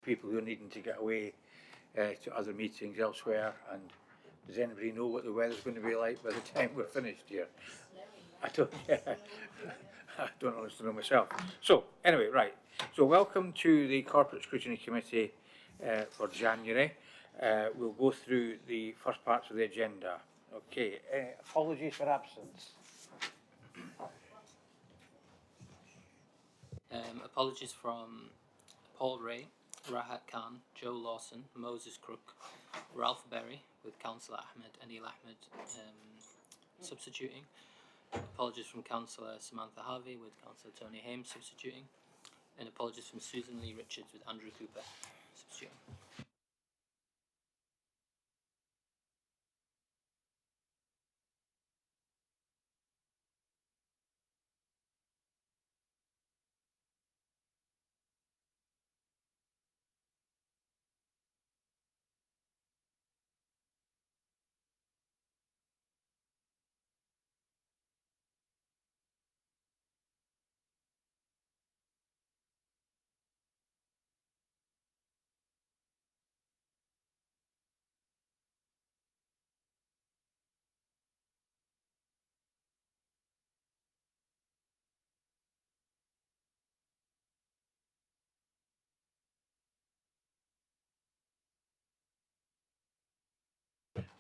people who are needing to get away to other meetings elsewhere. And does anybody know what the weather's going to be like by the time we're finished here? I don't. I don't honestly know myself. So anyway, right. So welcome to the Corporate Scrutiny Committee for January. We'll go through the first parts of the agenda. Okay. Apologies for absence. Apologies from Paul Ray, Rahat Khan, Joe Lawson, Moses Crook, Ralph Berry, with Councillor Ahmed and Neil Ahmed substituting. Apologies from Councillor Samantha Harvey, with Councillor Tony Hames substituting. And apologies from Susan Lee Richards, with Andrew Cooper substituting.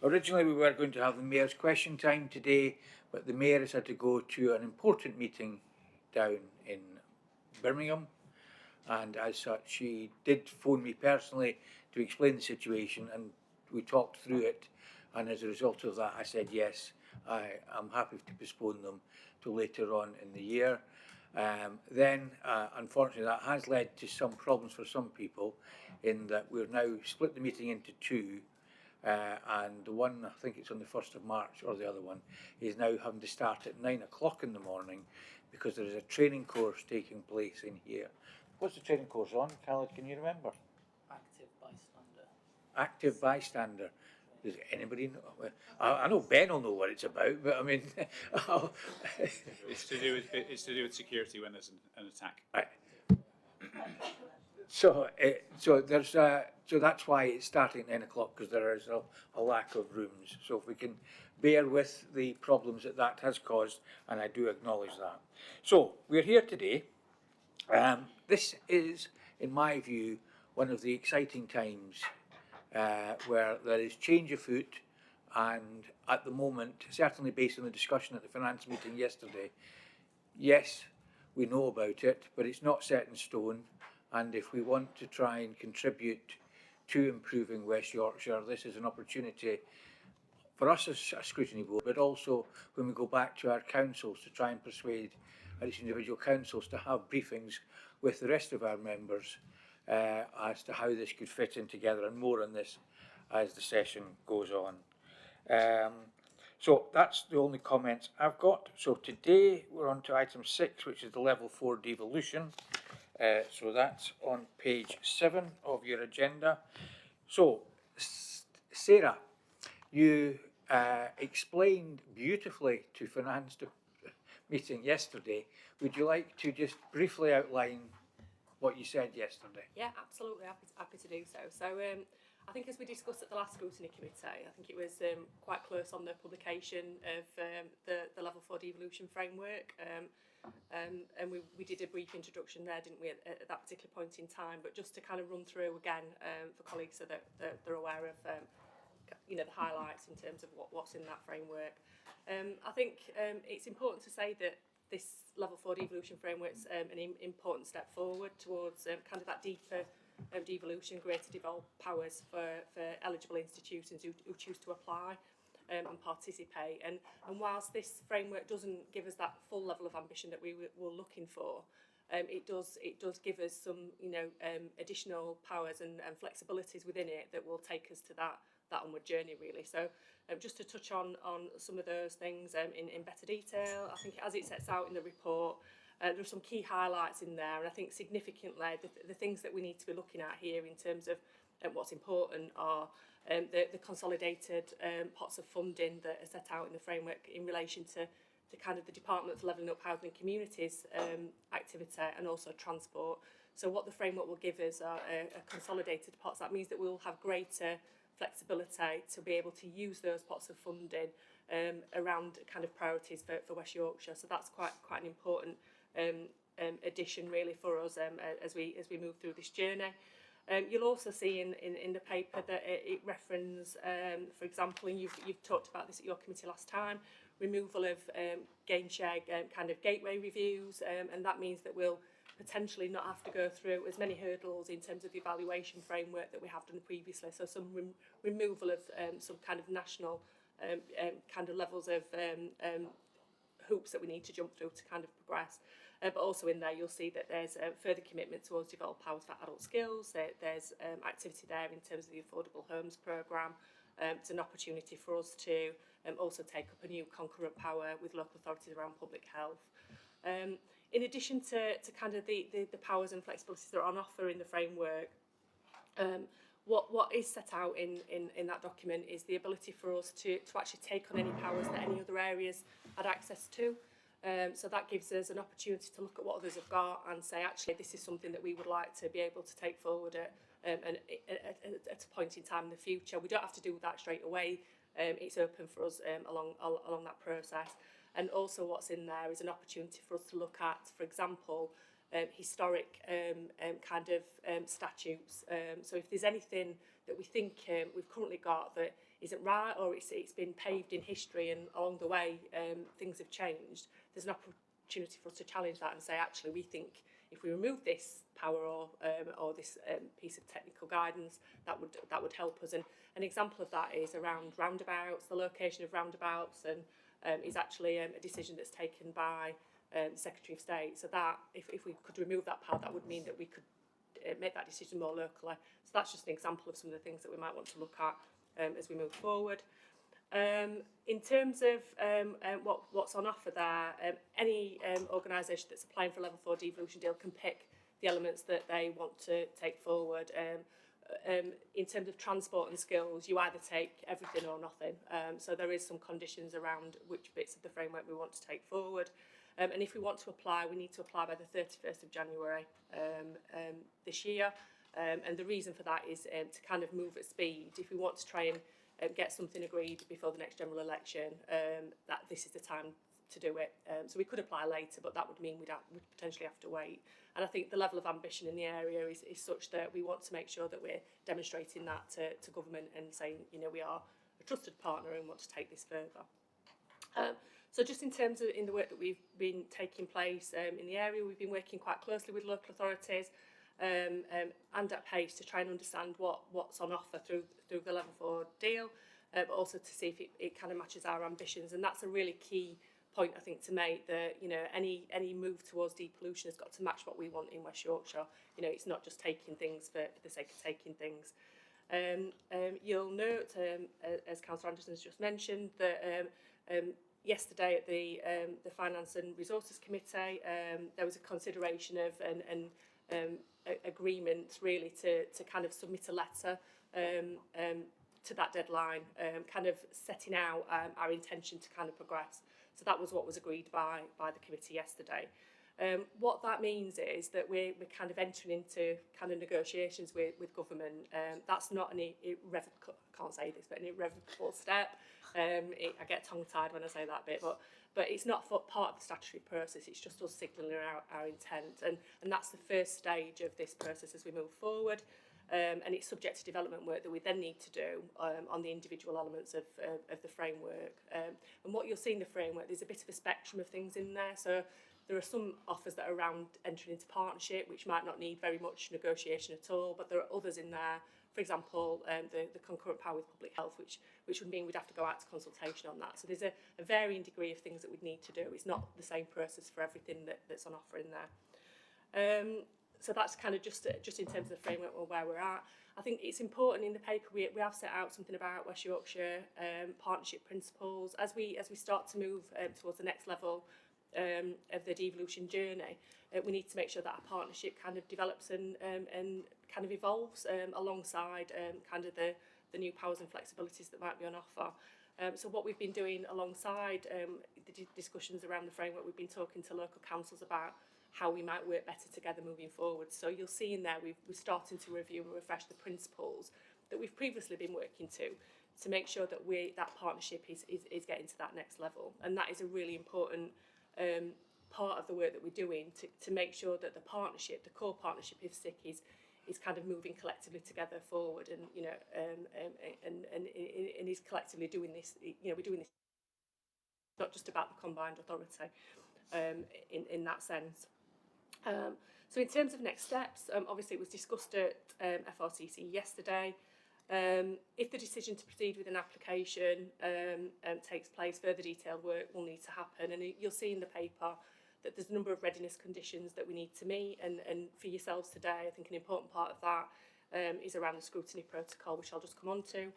Originally we were going to have the Mayor's question time today, but the Mayor has had to go to an important meeting down in Birmingham, and as such she did phone me personally to explain the situation, and we talked through it, and as a result of that I said yes, I am happy to postpone them to later on in the year. Then unfortunately that has led to some problems for some people, in that we've now split the meeting into two. And the one, I think it's on the 1st of March, or the other one, is now having to start at 9 o'clock in the morning because there is a training course taking place in here. What's the training course on, Khaled, can you remember? Active bystander. Active bystander. Does anybody know? I know Ben will know what it's about, but I mean... It's to do with security when there's an attack. Right. So that's why it's starting at 9 o'clock, because there is a lack of rooms. So if we can bear with the problems that has caused, and I do acknowledge that. So we're here today. This is, in my view, one of the exciting times where there is change afoot, and at the moment, certainly based on the discussion at the finance meeting yesterday, yes, we know about it, but it's not set in stone. And if we want to try and contribute to improving West Yorkshire, this is an opportunity for us as a scrutiny board, but also when we go back to our councils to try and persuade each individual councils to have briefings with the rest of our members as to how this could fit in together, and more on this as the session goes on. So that's the only comments I've got. So today we're on to item 6, which is the level 4 devolution. So that's on page 7 of your agenda. So, Sarah, you explained beautifully to finance meeting yesterday. Would you like to just briefly outline what you said yesterday? Yeah, absolutely, happy to do so. So I think as we discussed at the last Scrutiny Committee, I think it was quite close on the publication of the Level 4 devolution framework. And we did a brief introduction there, didn't we, at that particular point in time. But just to kind of run through again for colleagues so that they're aware of the highlights in terms of what's in that framework. I think it's important to say that this Level 4 devolution framework is an important step forward towards kind of that deeper devolution, greater devolved powers for eligible institutions who choose to apply and participate. And whilst this framework doesn't give us that full level of ambition that we were looking for, it does give us some additional powers and flexibilities within it that will take us to that onward journey, really. So just to touch on some of those things in better detail, I think as it sets out in the report, there are some key highlights in there, and I think significantly the things that we need to be looking at here in terms of what's important are the consolidated pots of funding that are set out in the framework in relation to kind of the Department for Levelling Up Housing and Communities activity, and also transport. So what the framework will give us are a consolidated pots. That means that we'll have greater flexibility to be able to use those pots of funding around kind of priorities for West Yorkshire. So that's quite an important addition really for us as we move through this journey. You'll also see in the paper that it references, for example, and you've talked about this at your committee last time, removal of gain share kind of gateway reviews, and that means that we'll potentially not have to go through as many hurdles in terms of the evaluation framework that we have done previously. So some removal of some kind of national kind of levels of hoops that we need to jump through to kind of progress. But also in there you'll see that there's further commitment towards develop powers for adult skills. There's activity there in terms of the Affordable Homes programme. It's an opportunity for us to also take up a new concurrent power with local authorities around public health. In addition to kind of the powers and flexibilities that are on offer in the framework, what is set out in that document is the ability for us to actually take on any powers that any other areas had access to. So that gives us an opportunity to look at what others have got and say, actually, this is something that we would like to be able to take forward at a point in time in the future. We don't have to do that straight away. It's open for us along that process. And also what's in there is an opportunity for us to look at, for example, historic kind of statutes. So if there's anything that we think we've currently got that isn't right, or it's been paved in history and along the way things have changed, there's an opportunity for us to challenge that and say, actually, we think if we remove this power or this piece of technical guidance, that would help us. And an example of that is around roundabouts. The location of roundabouts and is actually a decision that's taken by the Secretary of State. So that if we could remove that power, that would mean that we could make that decision more locally. So that's just an example of some of the things that we might want to look at as we move forward. In terms of what's on offer there, any organisation that's applying for a level 4 devolution deal can pick the elements that they want to take forward. In terms of transport and skills, you either take everything or nothing. So there is some conditions around which bits of the framework we want to take forward. And if we want to apply, we need to apply by the 31st of January this year. And the reason for that is to kind of move at speed. If we want to try and get something agreed before the next general election, that this is the time to do it. So we could apply later, but that would mean we'd potentially have to wait. And I think the level of ambition in the area is such that we want to make sure that we're demonstrating that to government and saying, you know, we are a trusted partner and want to take this further. So just in terms of in the work that we've been taking place in the area, we've been working quite closely with local authorities and at pace to try and understand what's on offer through the level 4 deal, but also to see if it kind of matches our ambitions. And that's a really key point, I think, to make, that, you know, any move towards depollution has got to match what we want in West Yorkshire. You know, it's not just taking things for the sake of taking things. You'll note, as Councillor Anderson has just mentioned, that yesterday at the Finance and Resources Committee, there was a consideration of an agreement really to kind of submit a letter to that deadline, kind of setting out our intention to kind of progress. So that was what was agreed by the committee yesterday. What that means is that we're kind of entering into kind of negotiations with government. That's not an irrevocable, I can't say this, but an irrevocable step. I get tongue-tied when I say that bit, but it's not part of the statutory process. It's just us signalling our intent, and that's the first stage of this process as we move forward. And it's subject to development work that we then need to do on the individual elements of the framework. And what you'll see in the framework, there's a bit of a spectrum of things in there. So there are some offers that are around entering into partnership, which might not need very much negotiation at all, but there are others in there. For example, the concurrent power with public health, which would mean we'd have to go out to consultation on that. So there's a varying degree of things that we'd need to do. It's not the same process for everything that's on offer in there. So that's kind of just in terms of the framework or where we're at. I think it's important in the paper we have set out something about West Yorkshire partnership principles. As we start to move towards the next level of the devolution journey, we need to make sure that our partnership kind of develops and kind of evolves alongside kind of the new powers and flexibilities that might be on offer. So what we've been doing alongside the discussions around the framework, we've been talking to local councils about how we might work better together moving forward. So you'll see in there we're starting to review and refresh the principles that we've previously been working to make sure that that partnership is getting to that next level. And that is a really important part of the work that we're doing to make sure that the partnership, the core partnership of SIC is kind of moving collectively together forward, and and is collectively doing this. We're doing this not just about the combined authority in that sense. So in terms of next steps, obviously it was discussed at FRCC yesterday. If the decision to proceed with an application takes place, further detailed work will need to happen, and you'll see in the paper that there's a number of readiness conditions that we need to meet, and for yourselves today, I think an important part of that is around the scrutiny protocol, which I'll just come on to.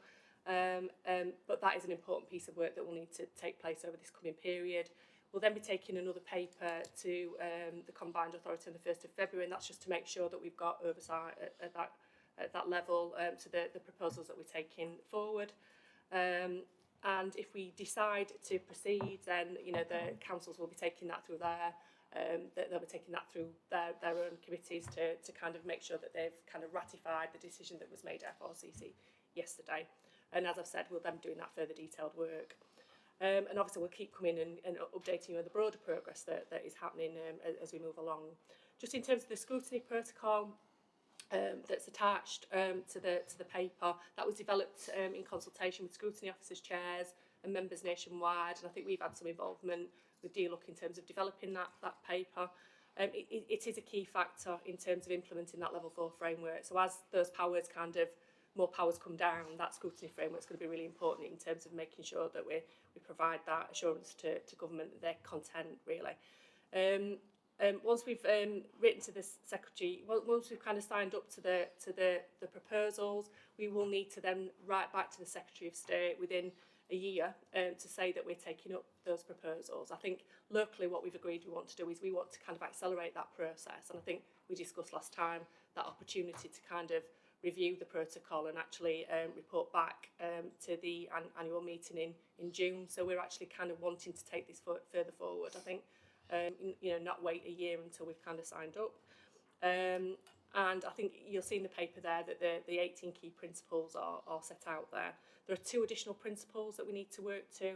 But that is an important piece of work that will need to take place over this coming period. We'll then be taking another paper to the Combined Authority on the 1st of February, and that's just to make sure that we've got oversight at that level to the proposals that we're taking forward. And if we decide to proceed, then the councils will be taking that through they'll be taking that through their own committees to kind of make sure that they've kind of ratified the decision that was made at FRCC yesterday. And as I've said, we'll then be doing that further detailed work. And obviously we'll keep coming and updating you on the broader progress that is happening as we move along. Just in terms of the scrutiny protocol that's attached to the paper, that was developed in consultation with scrutiny officers, chairs and members nationwide, and I think we've had some involvement with DLUC in terms of developing that paper. It is a key factor in terms of implementing that level 4 framework. So as those powers more powers come down, that scrutiny framework is going to be really important in terms of making sure that we provide that assurance to government that they're content, really. Once we've written to the secretary, once we've kind of signed up to the proposals, we will need to then write back to the Secretary of State within a year to say that we're taking up those proposals. I think locally what we've agreed we want to do is we want to kind of accelerate that process, and I think we discussed last time that opportunity to kind of review the protocol and actually report back to the annual meeting in June. So we're actually kind of wanting to take this further forward. I think not wait a year until we've kind of signed up. And I think you'll see in the paper there that the 18 key principles are set out there. There are 2 additional principles that we need to work to,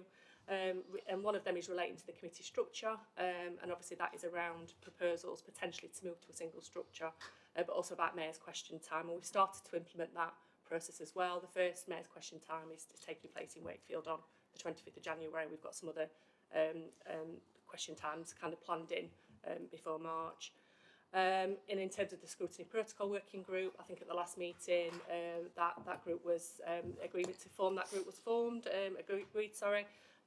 and one of them is relating to the committee structure, and obviously that is around proposals potentially to move to a single structure, but also about Mayor's question time, and we've started to implement that process as well. The first Mayor's question time is taking place in Wakefield on the 25th of January. We've got some other question times kind of planned in before March. And in terms of the scrutiny protocol working group, I think at the last meeting that group was agreement to form that group was formed, agreed,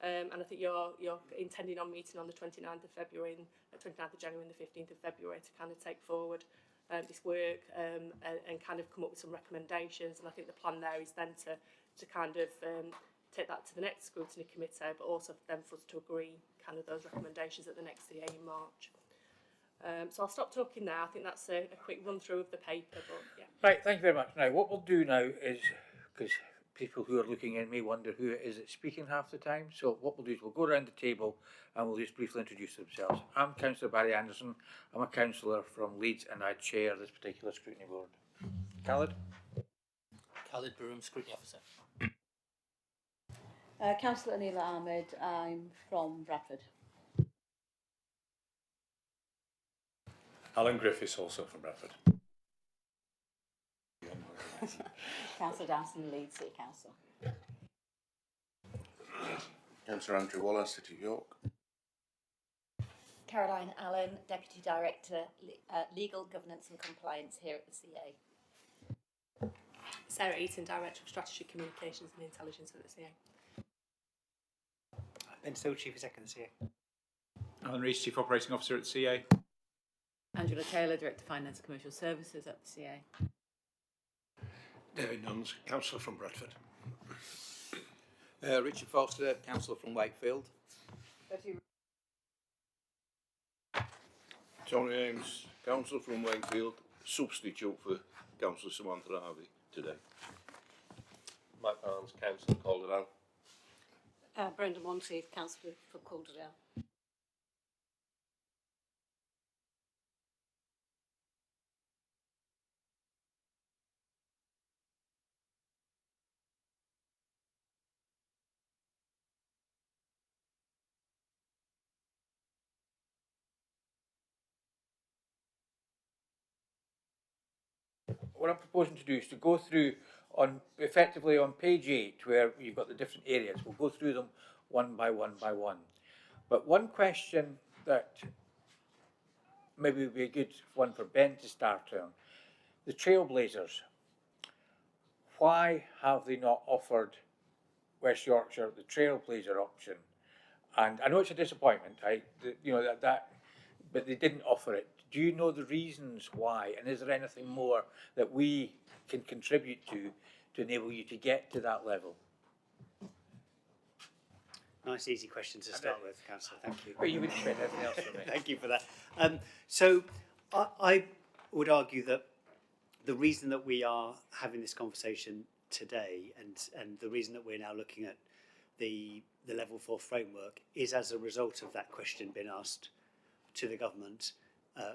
and I think you're intending on meeting on the 29th of February, 29th of January and the 15th of February to kind of take forward this work and kind of come up with some recommendations. And I think the plan there is then to kind of take that to the next scrutiny committee, but also then for us to agree kind of those recommendations at the next CA in March. So I'll stop talking now. I think that's a quick run through of the paper, but yeah. Right, thank you very much. Now, what we'll do now is, because people who are looking in may wonder who it is that's speaking half the time, so what we'll do is we'll go around the table and we'll just briefly introduce themselves. I'm Councillor Barry Anderson. I'm a councillor from Leeds and I chair this particular scrutiny board. Khaled? Khalid Broom, Scrutiny Officer. Councillor Anila Ahmed, I'm from Bradford. Alan Griffiths, also from Bradford. Councillor Danson, Leeds City Council. Councillor Andrew Waller, City of York. Caroline Allen, Deputy Director, Legal Governance and Compliance here at the CA. Sarah Eaton, Director of Strategy, Communications and Intelligence at the CA. Ben Still, Chief Executive of the CA. Alan Rees, Chief Operating Officer at CA. Angela Taylor, Director of Finance and Commercial Services at the CA. David Nuns, Councillor from Bradford. Richard Foster, Councillor from Wakefield. Tony Ames, Councillor from Wakefield, substitute for Councillor Samantha Harvey today. Mike Barnes, Councillor Calderdale. Brenda Monteith, Councillor for Calderdale. what I'm proposing to do is to go through on effectively on page 8 where you've got the different areas. We'll go through them one by one by one. But one question that maybe would be a good one for Ben to start on, the Trailblazers. Why have they not offered West Yorkshire the Trailblazer option? And I know it's a disappointment, you know that, but they didn't offer it. Do you know the reasons why? And is there anything more that we can contribute to enable you to get to that level? Nice, easy question to start with, Councillor. Thank you. But you would expect anything else from me. Thank you for that. So I would argue that the reason that we are having this conversation today and the reason that we're now looking at the level 4 framework is as a result of that question being asked to the government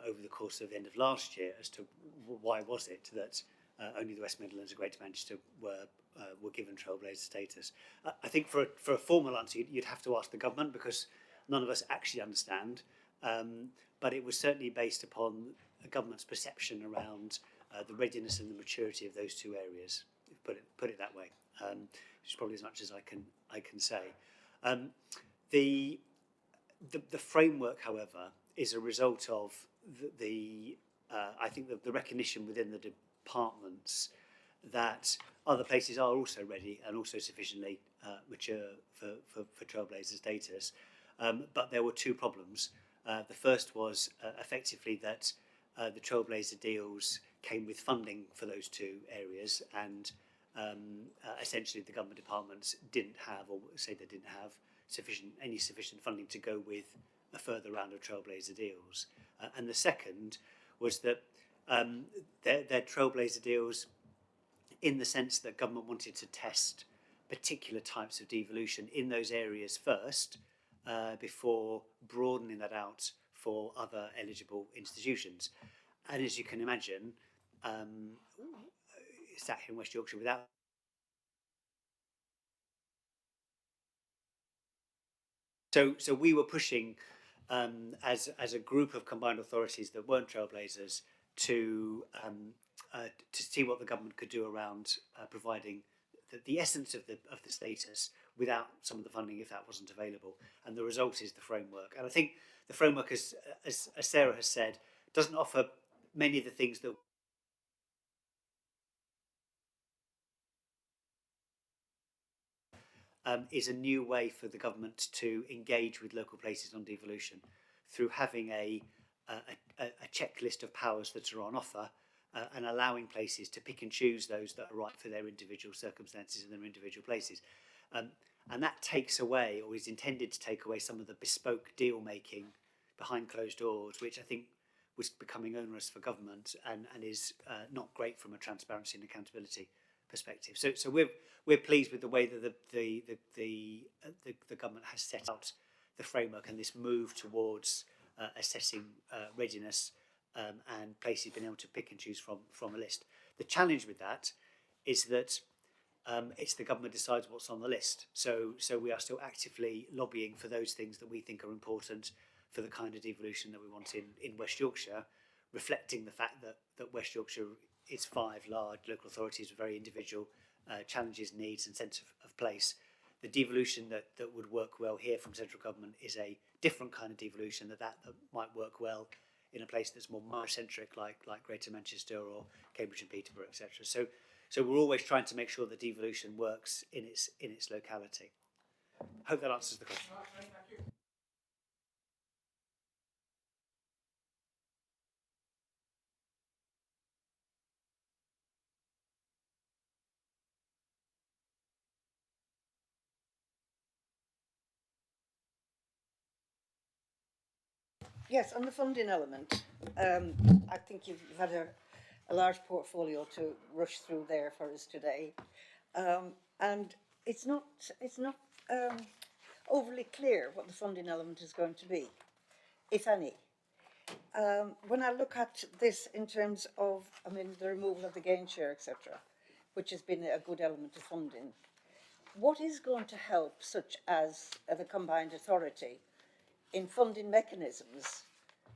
over the course of the end of last year as to why was it that only the West Midlands and Greater Manchester were given Trailblazer status. I think for a formal answer you'd have to ask the government because none of us actually understand, but it was certainly based upon the government's perception around the readiness and the maturity of those two areas. Put it that way, which is probably as much as I can say. The framework, however, is a result of I think the recognition within the departments that other places are also ready and also sufficiently mature for Trailblazer status. But there were two problems. The first was effectively that the Trailblazer deals came with funding for those two areas, and essentially the government departments didn't have, or say they didn't have, any sufficient funding to go with a further round of Trailblazer deals. And the second was that their Trailblazer deals, in the sense that government wanted to test particular types of devolution in those areas first, before broadening that out for other eligible institutions. And as you can imagine, sat here in West Yorkshire without So we were pushing as a group of combined authorities that weren't Trailblazers to see what the government could do around providing the essence of the status without some of the funding if that wasn't available. And the result is the framework. And I think the framework, as Sarah has said, doesn't offer many of the things that is a new way for the government to engage with local places on devolution through having a checklist of powers that are on offer and allowing places to pick and choose those that are right for their individual circumstances and their individual places. And that takes away, or is intended to take away, some of the bespoke deal making behind closed doors, which I think was becoming onerous for government and is not great from a transparency and accountability perspective. So we're pleased with the way that the government has set out the framework and this move towards assessing readiness and places being able to pick and choose from a list. The challenge with that is that it's the government decides what's on the list. So we are still actively lobbying for those things that we think are important for the kind of devolution that we want in West Yorkshire, reflecting the fact that West Yorkshire is 5 large local authorities with very individual challenges, needs and sense of place. The devolution that would work well here from central government is a different kind of devolution that might work well in a place that's more monocentric like Greater Manchester or Cambridge and Peterborough, etc. So we're always trying to make sure that devolution works in its locality. Hope that answers the question. Yes, on the funding element, I think you've had a large portfolio to rush through there for us today, and it's not overly clear what the funding element is going to be, if any. When I look at this in terms of, the removal of the gain share, etc., which has been a good element of funding, what is going to help, such as the combined authority, in funding mechanisms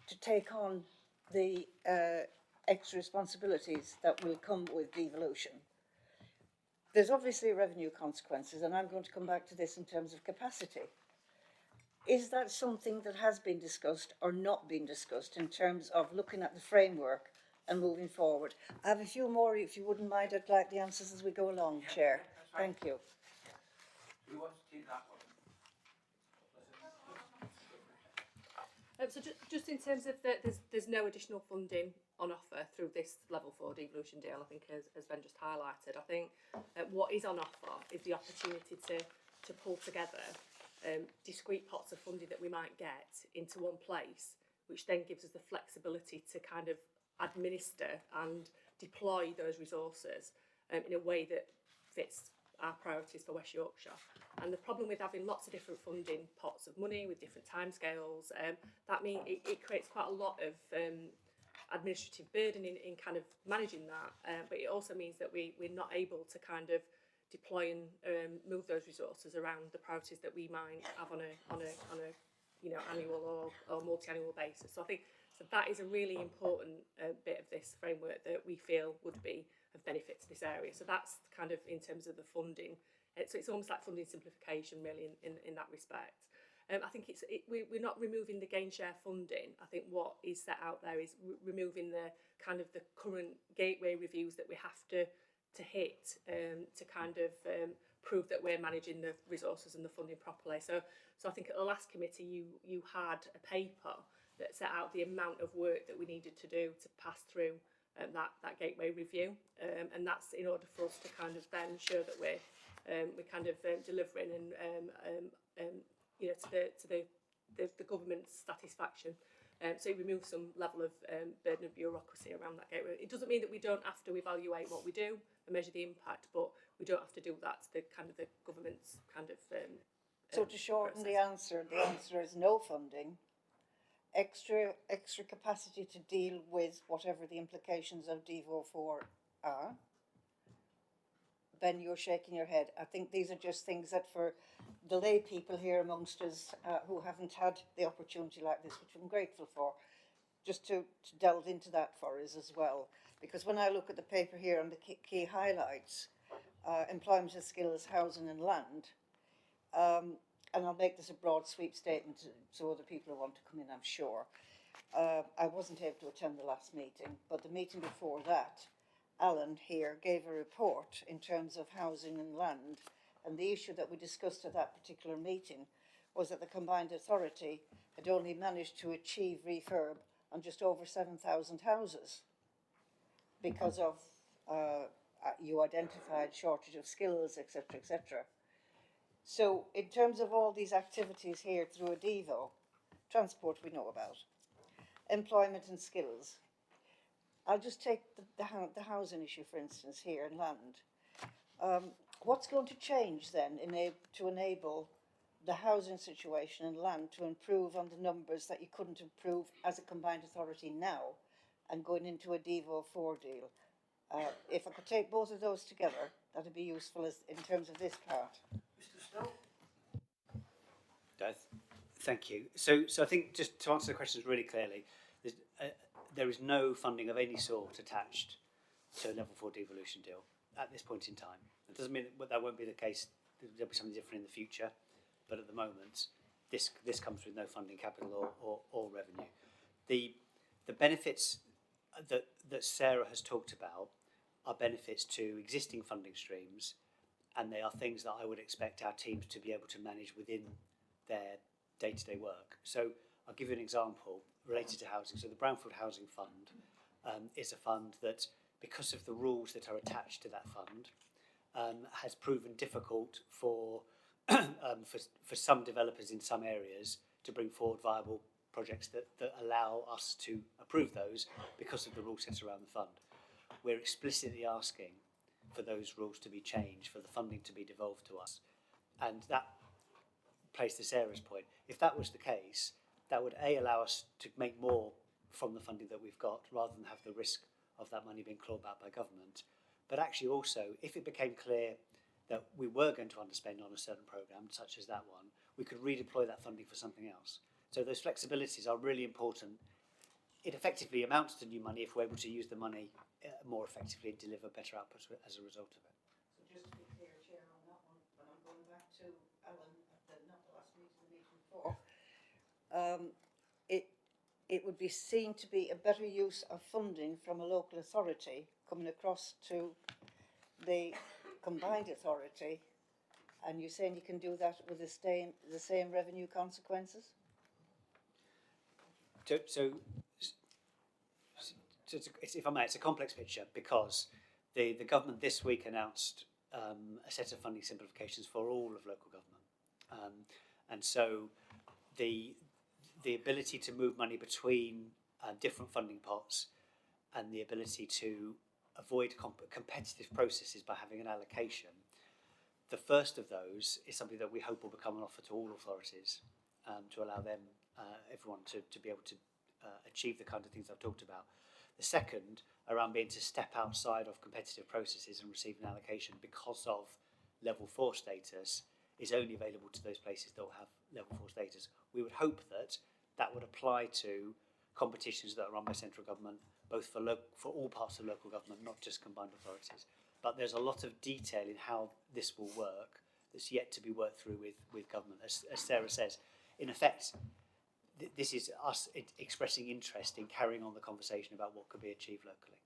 to take on the extra responsibilities that will come with devolution. There's obviously revenue consequences, and I'm going to come back to this in terms of capacity. Is that something that has been discussed or not been discussed in terms of looking at the framework and moving forward? I have a few more, if you wouldn't mind. I'd like the answers as we go along, Chair. Thank you. Who wants to take that one? So just in terms of there's no additional funding on offer through this level 4 devolution deal, I think as Ben just highlighted. I think what is on offer is the opportunity to pull together discrete pots of funding that we might get into one place, which then gives us the flexibility to kind of administer and deploy those resources in a way that fits our priorities for West Yorkshire. And the problem with having lots of different funding pots of money with different timescales, that means it creates quite a lot of administrative burden in kind of managing that. But it also means that we're not able to kind of deploy and move those resources around the priorities that we might have on a annual or multi-annual basis. So I think that is a really important bit of this framework that we feel would be of benefit to this area. So that's kind of in terms of the funding. So it's almost like funding simplification, really, in that respect. I think we're not removing the gain share funding. I think what is set out there is removing the kind of the current gateway reviews that we have to hit to kind of prove that we're managing the resources and the funding properly. So I think at the last committee you had a paper that set out the amount of work that we needed to do to pass through that gateway review, and that's in order for us to kind of then ensure that we're kind of delivering and to the government's satisfaction. So it removes some level of burden of bureaucracy around that gateway. It doesn't mean that we don't have to evaluate what we do and measure the impact, but we don't have to do that to the government's kind of. So to shorten process. the answer is no funding, extra capacity to deal with whatever the implications of Devo 4 are. Ben, you're shaking your head. I think these are just things that for the lay people here amongst us who haven't had the opportunity like this, which I'm grateful for, just to delve into that for us as well. Because when I look at the paper here and the key highlights, employment and skills, housing and land, and I'll make this a broad sweep statement so other people who want to come in, I'm sure. I wasn't able to attend the last meeting, but the meeting before that, Alan here gave a report in terms of housing and land, and the issue that we discussed at that particular meeting was that the combined authority had only managed to achieve refurb on just over 7,000 houses because of you identified shortage of skills, etc., etc. So in terms of all these activities here through a Devo, transport we know about, employment and skills. I'll just take the housing issue, for instance, here in land. What's going to change then to enable the housing situation in land to improve on the numbers that you couldn't improve as a combined authority now and going into a Devo 4 deal? If I could take both of those together, that would be useful in terms of this part. Mr. Still? Thank you. So I think just to answer the questions really clearly, there is no funding of any sort attached to a level 4 devolution deal at this point in time. It doesn't mean that won't be the case. There'll be something different in the future, but at the moment, this comes with no funding, capital or revenue. The benefits that Sarah has talked about are benefits to existing funding streams, and they are things that I would expect our teams to be able to manage within their day-to-day work. So I'll give you an example related to housing. So the Brownfield Housing Fund is a fund that, because of the rules that are attached to that fund, has proven difficult for some developers in some areas to bring forward viable projects that allow us to approve those because of the rules set around the fund. We're explicitly asking for those rules to be changed, for the funding to be devolved to us. And that plays to Sarah's point. If that was the case, that would allow us to make more from the funding that we've got rather than have the risk of that money being clawed back by government. But actually also, if it became clear that we were going to underspend on a certain programme, such as that one, we could redeploy that funding for something else. So those flexibilities are really important it effectively amounts to new money if we're able to use the money more effectively and deliver better outputs as a result of it. So just to be clear, Chair, on that one, when I'm going back to Alan at the, not the last meeting, the meeting before, it would be seen to be a better use of funding from a local authority coming across to the combined authority, and you're saying you can do that with the same revenue consequences? So if I may, it's a complex picture because the government this week announced a set of funding simplifications for all of local government, and so the ability to move money between different funding pots and the ability to avoid competitive processes by having an allocation. The first of those is something that we hope will become an offer to all authorities to allow them, everyone, to be able to achieve the kind of things I've talked about. The second, around being to step outside of competitive processes and receive an allocation because of level 4 status, is only available to those places that will have level 4 status. We would hope that that would apply to competitions that are run by central government, both for all parts of local government, not just combined authorities. But there's a lot of detail in how this will work that's yet to be worked through with government. As Sarah says, in effect, this is us expressing interest in carrying on the conversation about what could be achieved locally.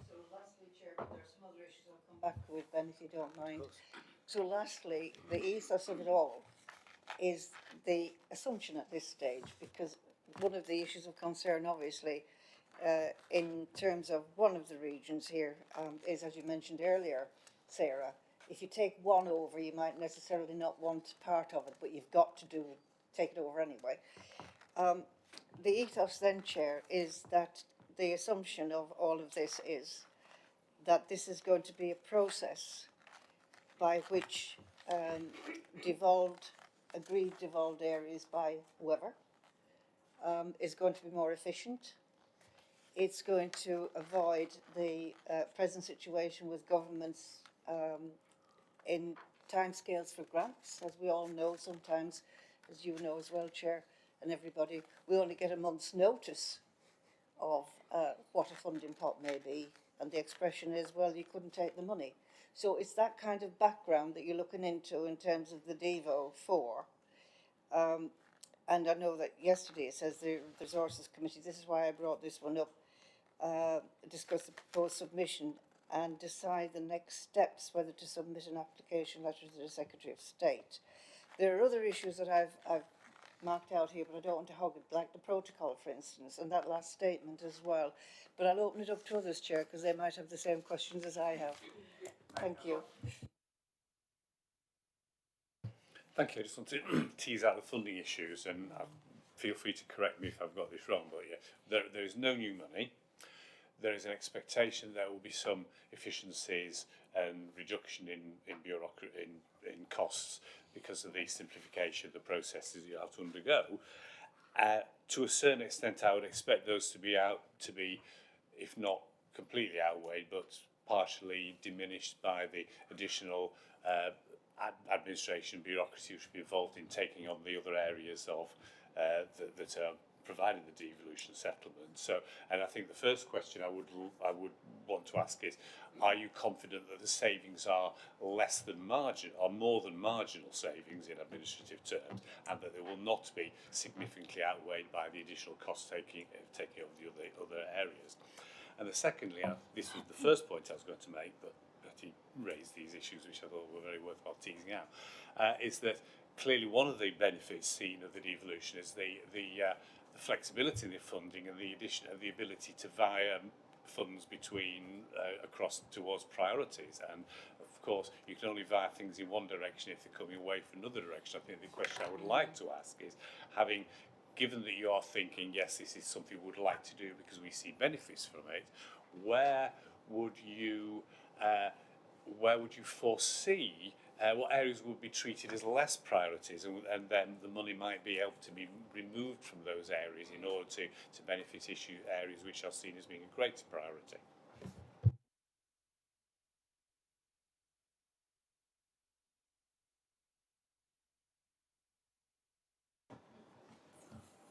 So lastly, Chair, there are some other issues I'll come back with, Ben, if you don't mind. So lastly, the ethos of it all is the assumption at this stage, because one of the issues of concern, obviously, in terms of one of the regions here, is, as you mentioned earlier, Sarah, if you take one over, you might necessarily not want part of it, but you've got to take it over anyway. The ethos then, Chair, is that the assumption of all of this is that this is going to be a process by which agreed devolved areas by whoever is going to be more efficient. It's going to avoid the present situation with governments in timescales for grants. As we all know, sometimes, as you know as well, Chair, and everybody, we only get a month's notice of what a funding pot may be, and the expression is, well, you couldn't take the money. So it's that kind of background that you're looking into in terms of the Devo 4. And I know that yesterday it says the Resources Committee, this is why I brought this one up, discuss the proposed submission and decide the next steps, whether to submit an application letter to the Secretary of State. There are other issues that I've marked out here, but I don't want to hog it, like the protocol, for instance, and that last statement as well. But I'll open it up to others, Chair, because they might have the same questions as I have. Thank you. Thank you. I just want to tease out the funding issues, and feel free to correct me if I've got this wrong, but yeah, there is no new money. There is an expectation there will be some efficiencies and reduction in bureaucracy, in costs because of the simplification of the processes you have to undergo. To a certain extent, I would expect those to be if not completely outweighed, but partially diminished by the additional administration bureaucracy which should be involved in taking on the other areas of that are providing the devolution settlement. So, and I think the first question I would want to ask is, are you confident that the savings are less than marginal, or more than marginal savings in administrative terms, and that they will not be significantly outweighed by the additional cost taking over the other areas? And secondly, this was the first point I was going to make, but Betty raised these issues which I thought were very worthwhile teasing out, is that clearly one of the benefits seen of the devolution is the flexibility in the funding and the addition of the ability to via funds between across towards priorities. And of course, you can only via things in one direction if they're coming away from another direction. I think the question I would like to ask is, given that you are thinking, yes, this is something we would like to do because we see benefits from it, where would you foresee what areas would be treated as less priorities, and then the money might be able to be removed from those areas in order to benefit areas which are seen as being a greater priority?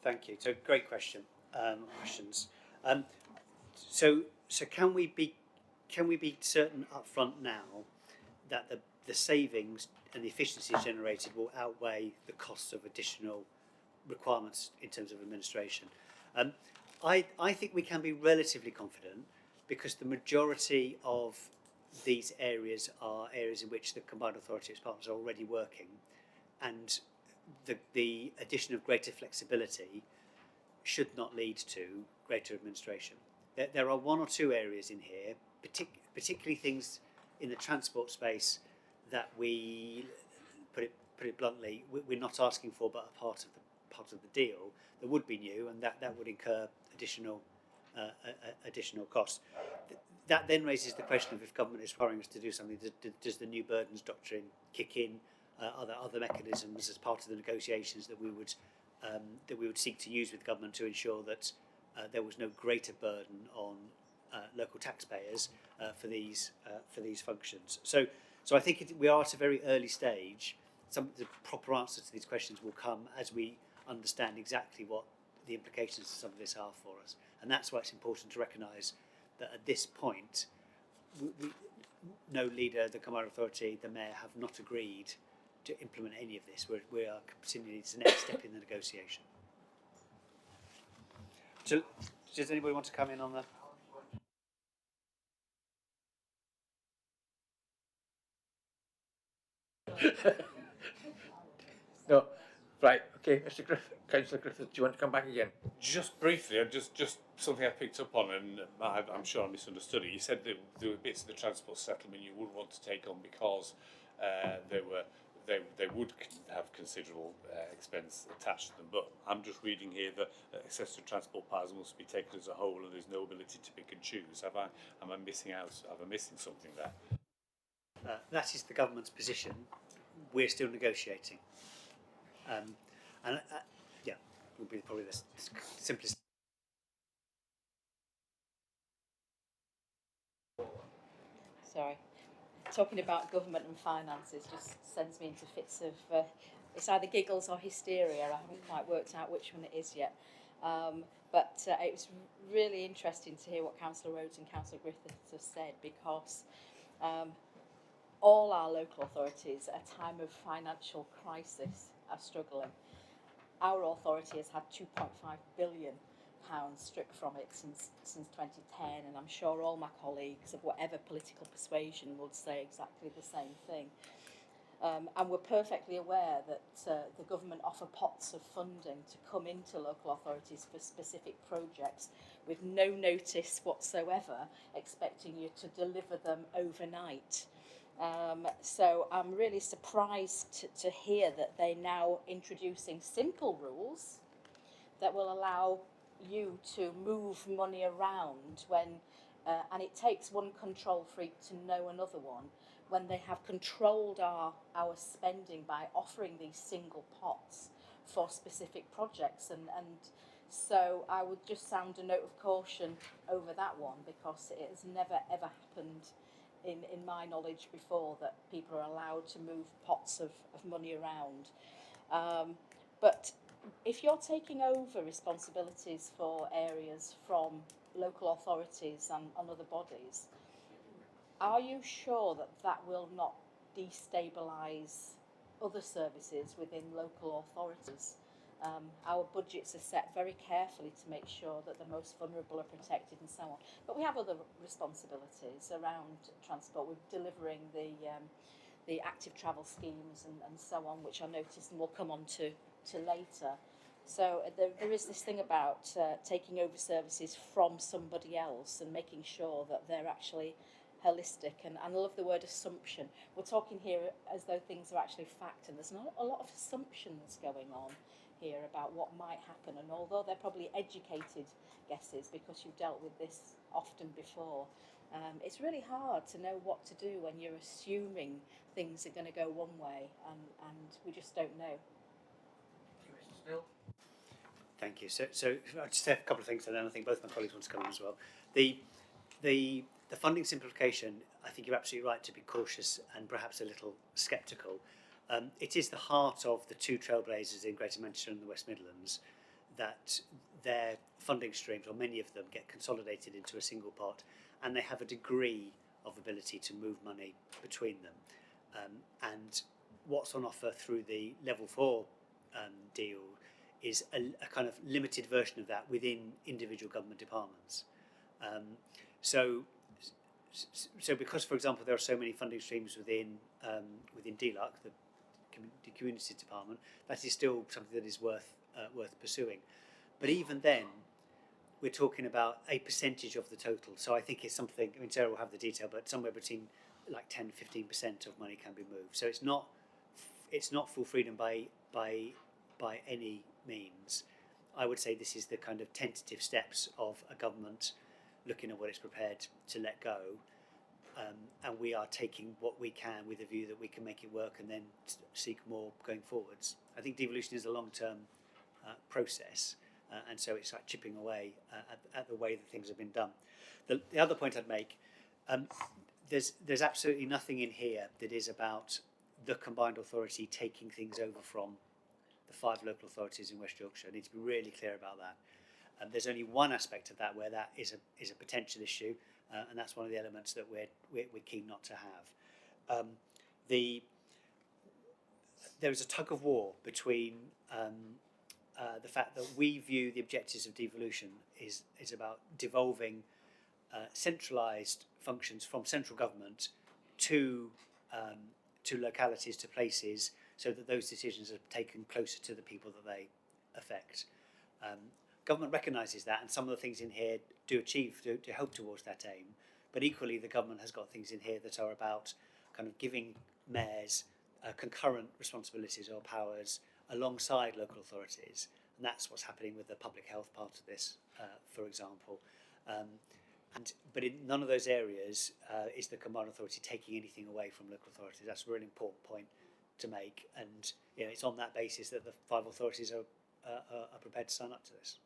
Thank you. So, great question. questions. So can we be certain up front now that the savings and the efficiencies generated will outweigh the costs of additional requirements in terms of administration? I think we can be relatively confident because the majority of these areas are areas in which the combined authority as partners are already working, and the addition of greater flexibility should not lead to greater administration. There are one or two areas in here, particularly things in the transport space that we, put it bluntly, we're not asking for, but a part of the deal that would be new, and that would incur additional costs. That then raises the question of if government is requiring us to do something, does the new burdens doctrine kick in? Other mechanisms as part of the negotiations that we would seek to use with government to ensure that there was no greater burden on local taxpayers for these functions. So I think we are at a very early stage. The proper answers to these questions will come as we understand exactly what the implications of some of this are for us, and that's why it's important to recognise that at this point, no leader, the combined authority, the mayor have not agreed to implement any of this. We are continuing, it's the next step in the negotiation. So, does anybody want to come in on that? No, right, okay, Mr. Griffith, Councillor Griffith, do you want to come back again? Just briefly, just something I picked up on, and I'm sure I misunderstood it. You said that there were bits of the transport settlement you wouldn't want to take on because they would have considerable expense attached to them. But I'm just reading here that access to transport paths must be taken as a whole, and there's no ability to pick and choose. Am I missing out? Am I missing something there? That is the government's position. We're still negotiating. Yeah, would be probably the simplest. Sorry. Talking about government and finances just sends me into fits of it's either giggles or hysteria. I haven't quite worked out which one it is yet. But it was really interesting to hear what Councillor Rhodes and Councillor Griffiths have said, because all our local authorities at a time of financial crisis are struggling. Our authority has had £2.5 billion stripped from it since 2010, and I'm sure all my colleagues of whatever political persuasion would say exactly the same thing. And we're perfectly aware that the government offer pots of funding to come into local authorities for specific projects with no notice whatsoever, expecting you to deliver them overnight. So I'm really surprised to hear that they're now introducing simple rules that will allow you to move money around when, and it takes one control freak to know another one, when they have controlled our spending by offering these single pots for specific projects. And so I would just sound a note of caution over that one, because it has never ever happened in my knowledge before that people are allowed to move pots of money around. But if you're taking over responsibilities for areas from local authorities and other bodies, are you sure that that will not destabilise other services within local authorities? Our budgets are set very carefully to make sure that the most vulnerable are protected and so on. But we have other responsibilities around transport. We're delivering the active travel schemes and so on, which I noticed and we'll come on to later. So there is this thing about taking over services from somebody else and making sure that they're actually holistic. And I love the word assumption. We're talking here as though things are actually fact, and there's not a lot of assumptions going on here about what might happen. And although they're probably educated guesses because you've dealt with this often before, it's really hard to know what to do when you're assuming things are going to go one way and we just don't know. Thank you. So I'll just say a couple of things, and then I think both my colleagues want to come in as well. The funding simplification, I think you're absolutely right to be cautious and perhaps a little sceptical. It is the heart of the two trailblazers in Greater Manchester and the West Midlands that their funding streams, or many of them, get consolidated into a single pot, and they have a degree of ability to move money between them. And what's on offer through the level 4 deal is a kind of limited version of that within individual government departments. So because, for example, there are so many funding streams within DLUC, the Communities Department, that is still something that is worth pursuing. But even then, we're talking about a percentage of the total. So I think it's something, I mean, Sarah will have the detail, but somewhere between like 10-15% of money can be moved. So it's not full freedom by any means. I would say this is the kind of tentative steps of a government looking at what it's prepared to let go, and we are taking what we can with a view that we can make it work and then seek more going forwards. I think devolution is a long-term process, and so it's like chipping away at the way that things have been done. The other point I'd make, there's absolutely nothing in here that is about the combined authority taking things over from the 5 local authorities in West Yorkshire. I need to be really clear about that. There's only one aspect of that where that is a potential issue, and that's one of the elements that we're keen not to have. There is a tug of war between the fact that we view the objectives of devolution is about devolving centralised functions from central government to localities, to places, so that those decisions are taken closer to the people that they affect. Government recognises that, and some of the things in here do help towards that aim, but equally the government has got things in here that are about kind of giving mayors concurrent responsibilities or powers alongside local authorities, and that's what's happening with the public health part of this, for example. But in none of those areas is the combined authority taking anything away from local authorities. That's a really important point to make, and it's on that basis that the 5 authorities are prepared to sign up to this.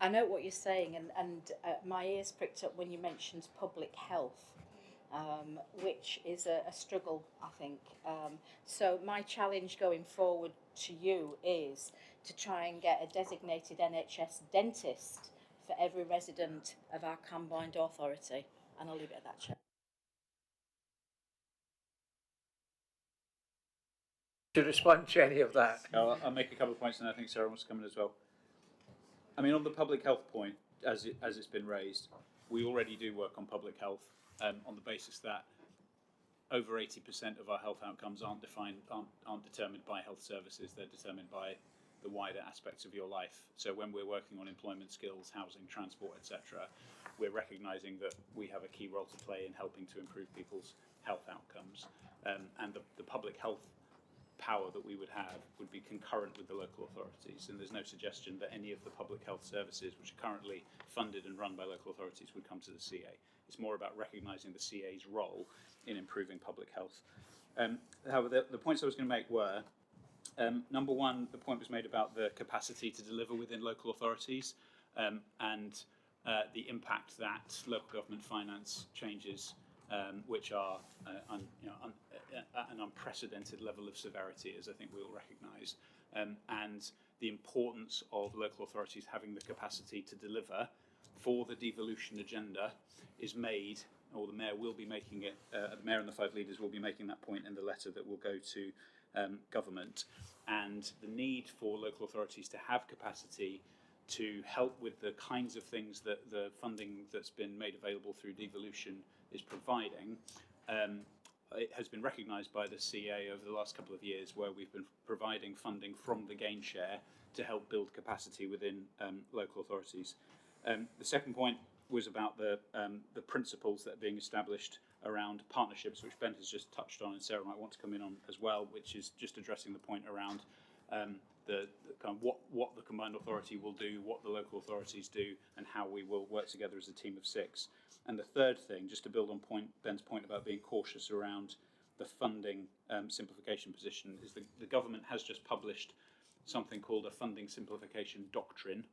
I know what you're saying, and my ears pricked up when you mentioned public health, which is a struggle, I think. So my challenge going forward to you is to try and get a designated NHS dentist for every resident of our combined authority, and I'll leave it at that, Chair. To respond to any of that. I'll make a couple of points, and I think Sarah wants to come in as well. I mean, on the public health point, as it's been raised, we already do work on public health on the basis that over 80% of our health outcomes aren't determined by health services. They're determined by the wider aspects of your life. So when we're working on employment skills, housing, transport, etc., we're recognising that we have a key role to play in helping to improve people's health outcomes, and the public health power that we would have would be concurrent with the local authorities, and there's no suggestion that any of the public health services which are currently funded and run by local authorities would come to the CA. It's more about recognising the CA's role in improving public health. However, the points I was going to make were, number one, the point was made about the capacity to deliver within local authorities, and the impact that local government finance changes, which are at an unprecedented level of severity, as I think we all recognise, and the importance of local authorities having the capacity to deliver for the devolution agenda is made, or the Mayor will be making it, the Mayor and the 5 leaders will be making that point in the letter that will go to government, and the need for local authorities to have capacity to help with the kinds of things that the funding that's been made available through devolution is providing. It has been recognised by the CA over the last couple of years, where we've been providing funding from the gain share to help build capacity within local authorities. The second point was about the principles that are being established around partnerships, which Ben has just touched on, and Sarah might want to come in on as well, which is just addressing the point around the kind of what the combined authority will do, what the local authorities do, and how we will work together as a team of 6. And the third thing, just to build on Ben's point about being cautious around the funding simplification position, is the government has just published something called a funding simplification doctrine,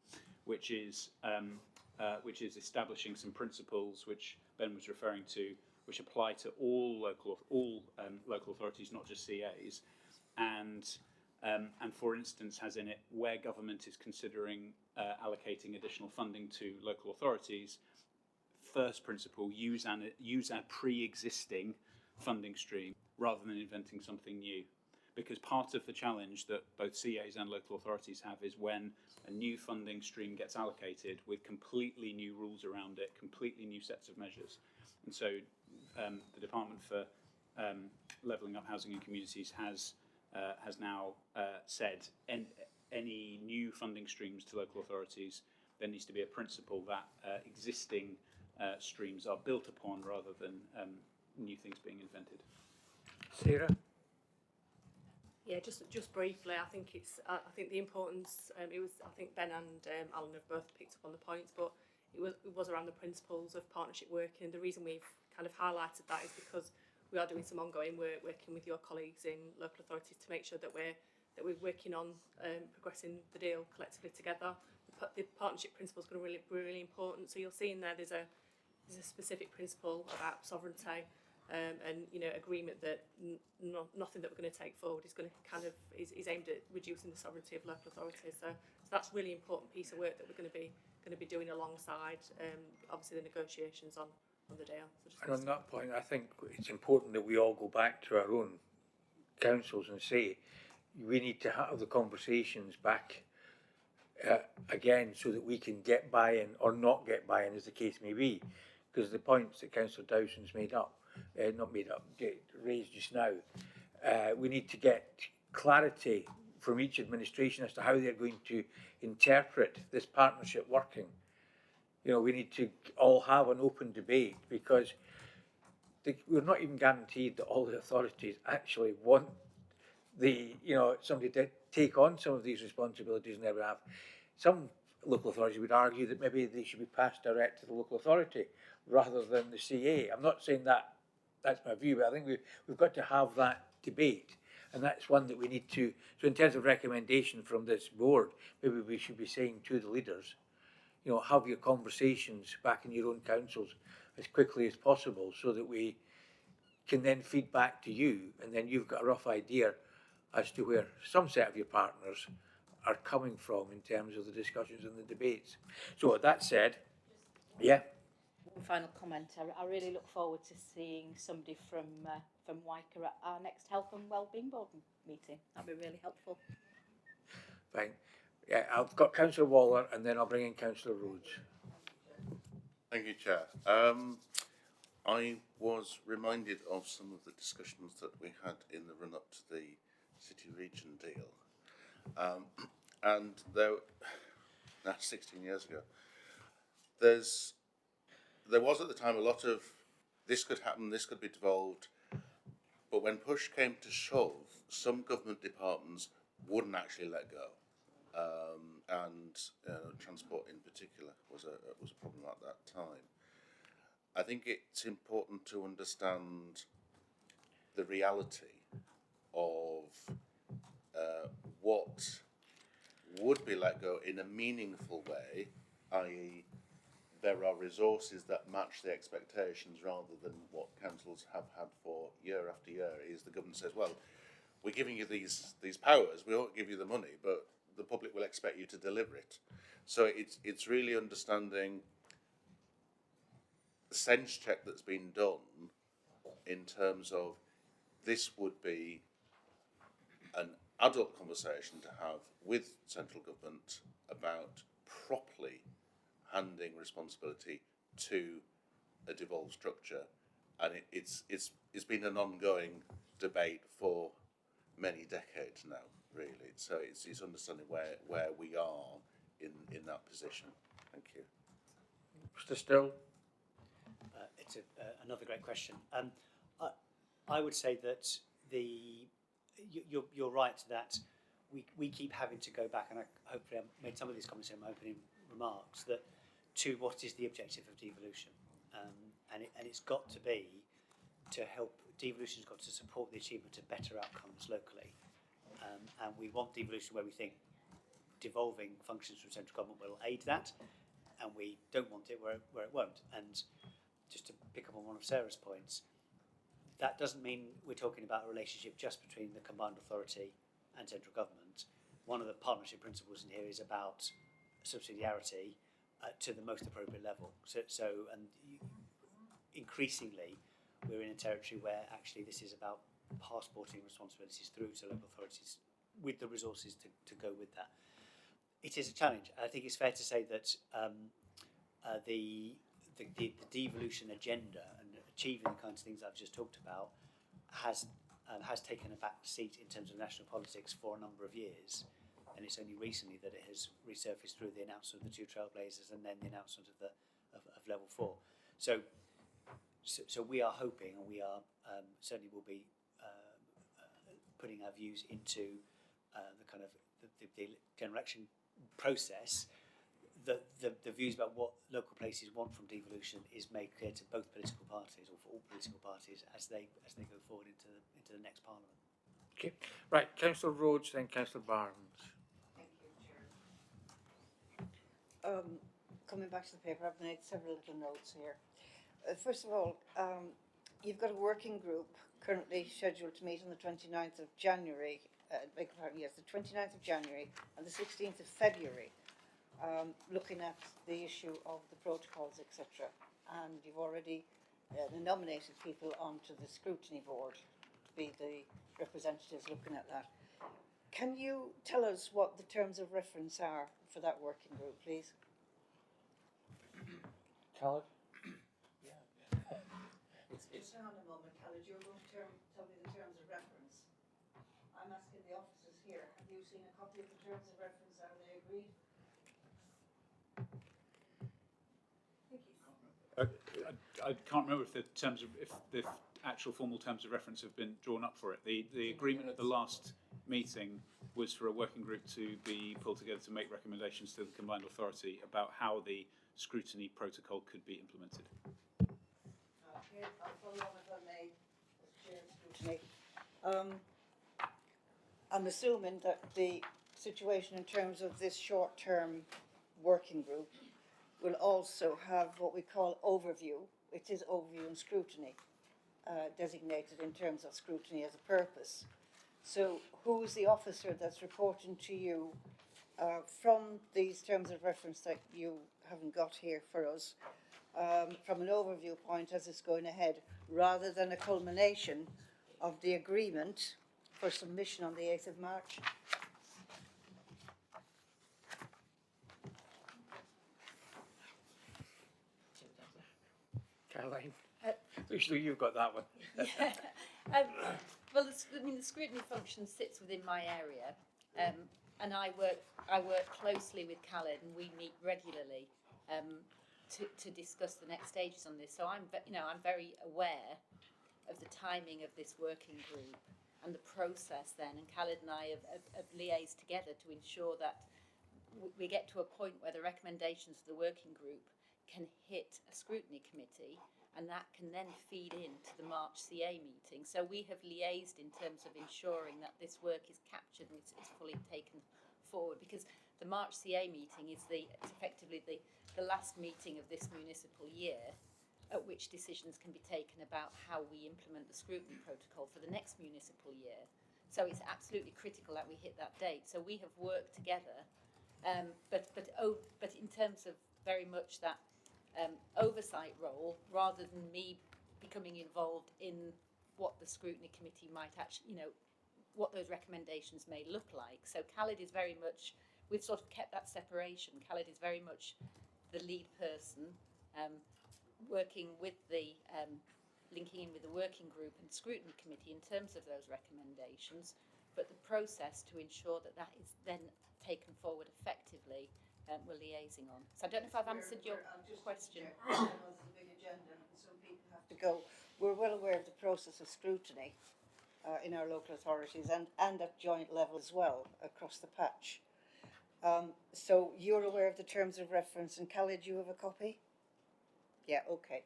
which is establishing some principles which Ben was referring to, which apply to all local authorities, not just CAs, and and for instance has in it where government is considering allocating additional funding to local authorities, first principle, use a pre-existing funding stream rather than inventing something new. Because part of the challenge that both CAs and local authorities have is when a new funding stream gets allocated with completely new rules around it, completely new sets of measures. And so the Department for Levelling Up Housing and Communities has now said any new funding streams to local authorities, there needs to be a principle that existing streams are built upon rather than new things being invented. Sarah? Yeah, just briefly, I think the importance. I think Ben and Alan have both picked up on the points, but it was around the principles of partnership working. And the reason we've kind of highlighted that is because we are doing some ongoing work, working with your colleagues in local authorities to make sure that we're working on progressing the deal collectively together. The partnership principle is going to be really important. So you'll see in there's a specific principle about sovereignty. And agreement that nothing that we're going to take forward is going to is aimed at reducing the sovereignty of local authorities. So that's a really important piece of work that we're going to be doing alongside obviously the negotiations on the deal. So and on that point, I think it's important that we all go back to our own councils and say we need to have the conversations back again so that we can get buy-in or not get buy-in, as the case may be, because the points that Councillor Dowson's raised just now, we need to get clarity from each administration as to how they're going to interpret this partnership working. We need to all have an open debate, because we're not even guaranteed that all the authorities actually want somebody to take on some of these responsibilities on their behalf. Some local authorities would argue that maybe they should be passed direct to the local authority rather than the CA. I'm not saying that's my view, but I think we've got to have that debate, and that's one that we need to. So in terms of recommendation from this board, maybe we should be saying to the leaders, have your conversations back in your own councils as quickly as possible so that we can then feed back to you, and then you've got a rough idea as to where some set of your partners are coming from in terms of the discussions and the debates. So with that said, yeah. One final comment. I really look forward to seeing somebody from Wyker at our next Health and Wellbeing Board meeting. That'd be really helpful. Fine. Yeah, I've got Councillor Waller and then I'll bring in Councillor Rhodes. Thank you, Chair. I was reminded of some of the discussions that we had in the run-up to the City Region deal. And that's 16 years ago. There was at the time a lot of this could happen, this could be devolved, but when push came to shove, some government departments wouldn't actually let go, and transport in particular was a problem at that time. I think it's important to understand the reality of what would be let go in a meaningful way, i.e. there are resources that match the expectations rather than what councils have had for year after year, is the government says, well, we're giving you these powers, we won't give you the money, but the public will expect you to deliver it. So it's really understanding the sense check that's been done in terms of this would be an adult conversation to have with central government about properly handing responsibility to a devolved structure, and it's been an ongoing debate for many decades now, really. So it's understanding where we are in that position. Thank you. Mr. Still? It's another great question. I would say that you're right that we keep having to go back, and hopefully I made some of these comments in my opening remarks, that to what is the objective of devolution, and it's got to be to help. Devolution's got to support the achievement of better outcomes locally, and we want devolution where we think devolving functions from central government will aid that, and we don't want it where it won't. And just to pick up on one of Sarah's points, that doesn't mean we're talking about a relationship just between the combined authority and central government, one of the partnership principles in here is about subsidiarity to the most appropriate level. Increasingly, we're in a territory where actually this is about passporting responsibilities through to local authorities with the resources to go with that. It is a challenge. I think it's fair to say that the devolution agenda and achieving the kinds of things I've just talked about has taken a back seat in terms of national politics for a number of years, and it's only recently that it has resurfaced through the announcement of the two trailblazers and then the announcement of level 4. So we are hoping, and we are certainly will be putting our views into the kind of the general election process. The views about what local places want from devolution is made clear to both political parties, or for all political parties, as they go forward into the next parliament. Okay, right, Councillor Rhodes, then Councillor Barnes. Thank you, Chair. Coming back to the paper, I've made several little notes here. First of all, you've got a working group currently scheduled to meet on the 29th of January, the 29th of January and the 16th of February, looking at the issue of the protocols, etc. And you've already nominated people onto the scrutiny board to be the representatives looking at that. Can you tell us what the terms of reference are for that working group, please? Callum? Just hang on a moment, Khaled. You're going to tell me the terms of reference. I'm asking the officers here. Have you seen a copy of the terms of reference? Are they agreed? I can't remember if the actual formal terms of reference have been drawn up for it. The agreement at the last meeting was for a working group to be pulled together to make recommendations to the combined authority about how the scrutiny protocol could be implemented. Okay, I'll follow on if I may, as Chair of Scrutiny. I'm assuming that the situation in terms of this short-term working group will also have what we call overview. It is overview and scrutiny, designated in terms of scrutiny as a purpose. So who is the officer that's reporting to you from these terms of reference that you haven't got here for us, from an overview point as it's going ahead, rather than a culmination of the agreement for submission on the 8th of March? Caroline? Usually you've got that one. Well, the scrutiny function sits within my area, and I work closely with Khaled, and we meet regularly to discuss the next stages on this. So I'm very aware of the timing of this working group and the process then, and Khaled and I have liaised together to ensure that we get to a point where the recommendations of the working group can hit a scrutiny committee, and that can then feed into the March CA meeting. So we have liaised in terms of ensuring that this work is captured and it's fully taken forward, because the March CA meeting is effectively the last meeting of this municipal year, at which decisions can be taken about how we implement the scrutiny protocol for the next municipal year. So it's absolutely critical that we hit that date. So we have worked together, but in terms of very much that oversight role, rather than me becoming involved in what the scrutiny committee might actually, what those recommendations may look like. So Khaled is very much, we've sort of kept that separation. Khaled is very much the lead person, working with the, linking in with the working group and scrutiny committee in terms of those recommendations, but the process to ensure that that is then taken forward effectively, we're liaising on. So I don't know if I've answered your question. There's a big agenda and some people have to go. We're well aware of the process of scrutiny in our local authorities and at joint level as well across the patch. So you're aware of the terms of reference, and Khaled, you have a copy? Yeah, okay.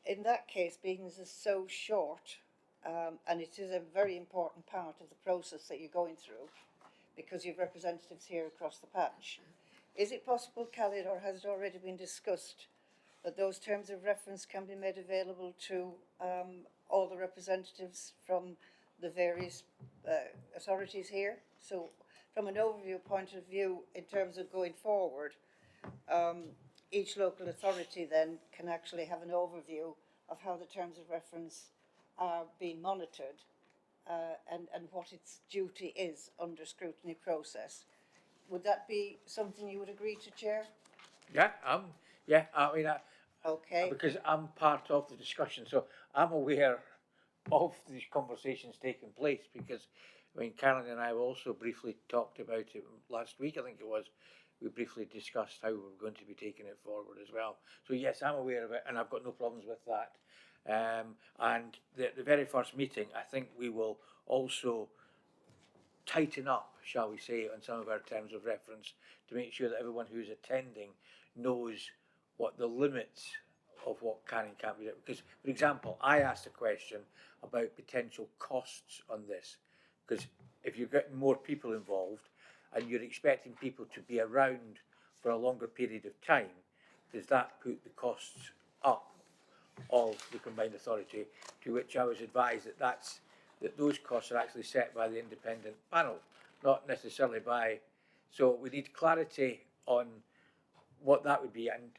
In that case, being this is so short, and it is a very important part of the process that you're going through, because you have representatives here across the patch, is it possible, Khaled, or has it already been discussed, that those terms of reference can be made available to all the representatives from the various authorities here. So from an overview point of view, in terms of going forward, each local authority then can actually have an overview of how the terms of reference are being monitored and what its duty is under scrutiny process. Would that be something you would agree to, Chair? Yeah, I mean, Okay. because I'm part of the discussion, so I'm aware of these conversations taking place because, I mean, Karen and I also briefly talked about it last week, I think it was. We briefly discussed how we're going to be taking it forward as well. So yes, I'm aware of it and I've got no problems with that. And the very first meeting, I think we will also tighten up, shall we say, on some of our terms of reference to make sure that everyone who's attending knows what the limits of what can and can't be done. Because, for example, I asked a question about potential costs on this, because if you're getting more people involved and you're expecting people to be around for a longer period of time, does that put the costs up of the combined authority? To which I was advised that those costs are actually set by the independent panel, not necessarily by. So we need clarity on what that would be. And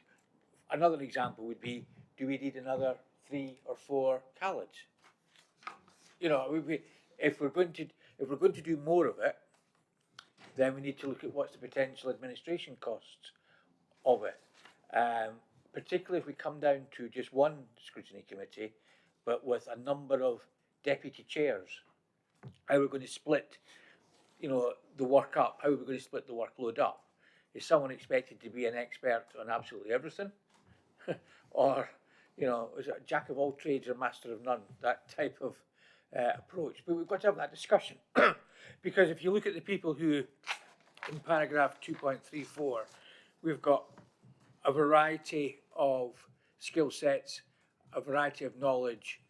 another example would be, do we need another 3 or 4 Khaleds? You know, if we're going to do more of it, then we need to look at what's the potential administration costs of it. Particularly if we come down to just one scrutiny committee, but with a number of deputy chairs, how we're going to split, the work up, how we're going to split the workload up. Is someone expected to be an expert on absolutely everything? Or, is it a jack of all trades or master of none, that type of approach? But we've got to have that discussion. Because if you look at the people who, in paragraph 2.34, we've got a variety of skill sets, a variety of knowledge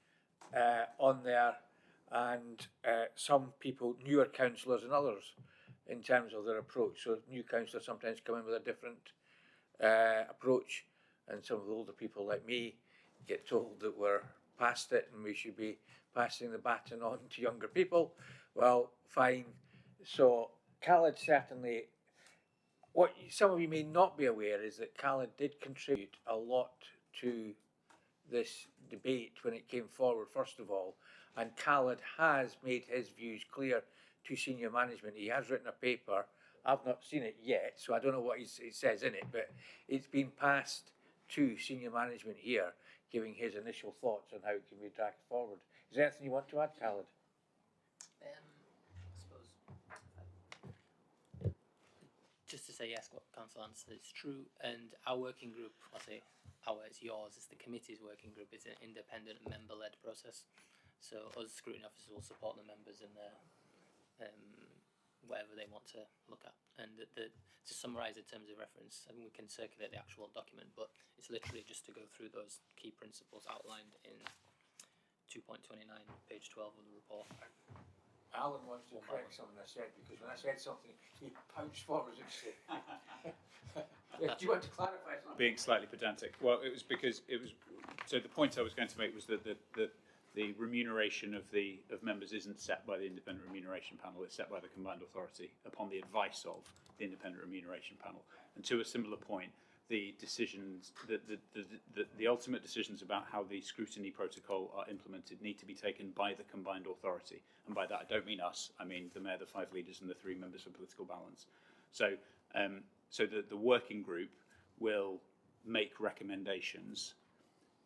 on there, and some people, newer councillors and others, in terms of their approach. So new councillors sometimes come in with a different approach, and some of the older people like me get told that we're past it and we should be passing the baton on to younger people. Well, fine. So Khaled certainly, what some of you may not be aware is that Khaled did contribute a lot to this debate when it came forward, first of all, and Khaled has made his views clear to senior management. He has written a paper. I've not seen it yet, so I don't know what he says in it, but it's been passed to senior management here, giving his initial thoughts on how it can be dragged forward. Is there anything you want to add, Khaled? I suppose just to say yes, what Council answered is true, and our working group, I say ours, yours, is the committee's working group, is an independent member-led process. So us scrutiny officers will support the members in their whatever they want to look at. And to summarise the terms of reference, I mean, we can circulate the actual document, but it's literally just to go through those key principles outlined in 2.29, page 12 of the report. Alan wants to correct something I said, because when I said something, he pounced forward and said, do you want to clarify something? Being slightly pedantic. Well, it was because it was. So the point I was going to make was that the remuneration of members isn't set by the independent remuneration panel. It's set by the combined authority upon the advice of the independent remuneration panel. And to a similar point, the decisions, the ultimate decisions about how the scrutiny protocol are implemented need to be taken by the combined authority. And by that, I don't mean us. I mean the mayor, the 5 leaders, and the 3 members for political balance. So, the working group will make recommendations.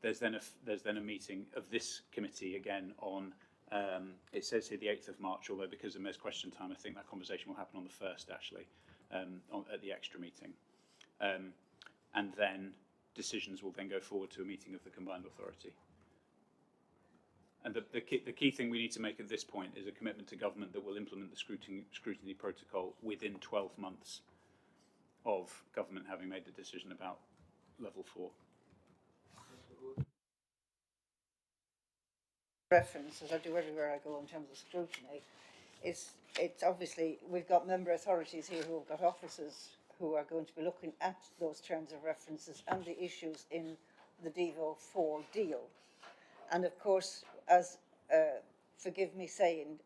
There's then a meeting of this committee again on. It says here the 8th of March, although because of Mayor's question time, I think that conversation will happen on the 1st actually, at the extra meeting. And then decisions will then go forward to a meeting of the combined authority. And the key thing we need to make at this point is a commitment to government that will implement the scrutiny protocol within 12 months of government having made the decision about level 4. Reference, as I do everywhere I go in terms of scrutiny, it's obviously we've got member authorities here who have got officers who are going to be looking at those terms of references and the issues in the Devo 4 deal. And of course, as forgive me saying,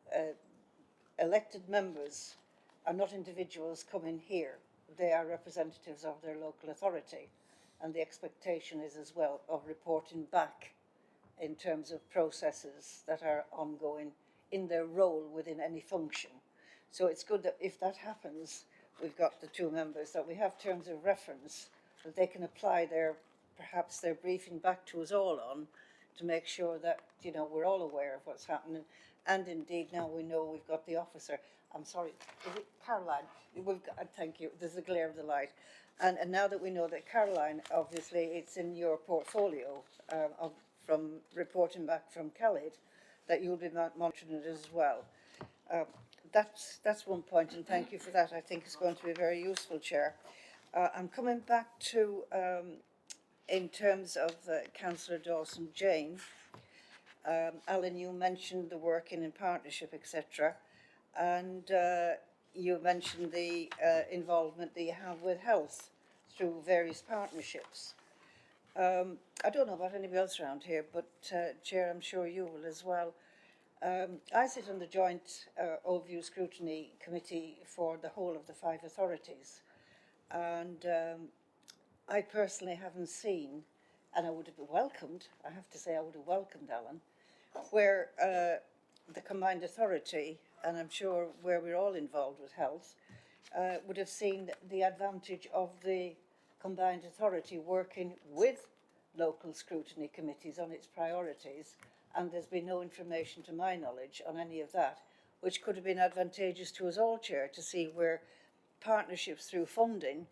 elected members are not individuals coming here. They are representatives of their local authority. And the expectation is as well of reporting back in terms of processes that are ongoing in their role within any function. So it's good that if that happens, we've got the two members, that we have terms of reference that they can apply perhaps their briefing back to us all on, to make sure that, you know, we're all aware of what's happening. And indeed, now we know we've got the officer. I'm sorry, is it Caroline? We've got, thank you, there's a glare of the light. And now that we know that Caroline, obviously, it's in your portfolio from reporting back from Khalid, that you'll be monitoring it as well. That's one point, and thank you for that. I think it's going to be very useful, Chair. I'm coming back to, in terms of Councillor Dawson-Jane. Alan, you mentioned the working in partnership, etc. And you mentioned the involvement that you have with health through various partnerships. I don't know about anybody else around here, but Chair, I'm sure you will as well. I sit on the joint overview scrutiny committee for the whole of the 5 authorities, and I personally haven't seen, and I would have welcomed, I have to say I would have welcomed, Alan, where the combined authority, and I'm sure where we're all involved with health, would have seen the advantage of the combined authority working with local scrutiny committees on its priorities, and there's been no information to my knowledge on any of that, which could have been advantageous to us all, Chair, to see where partnerships through funding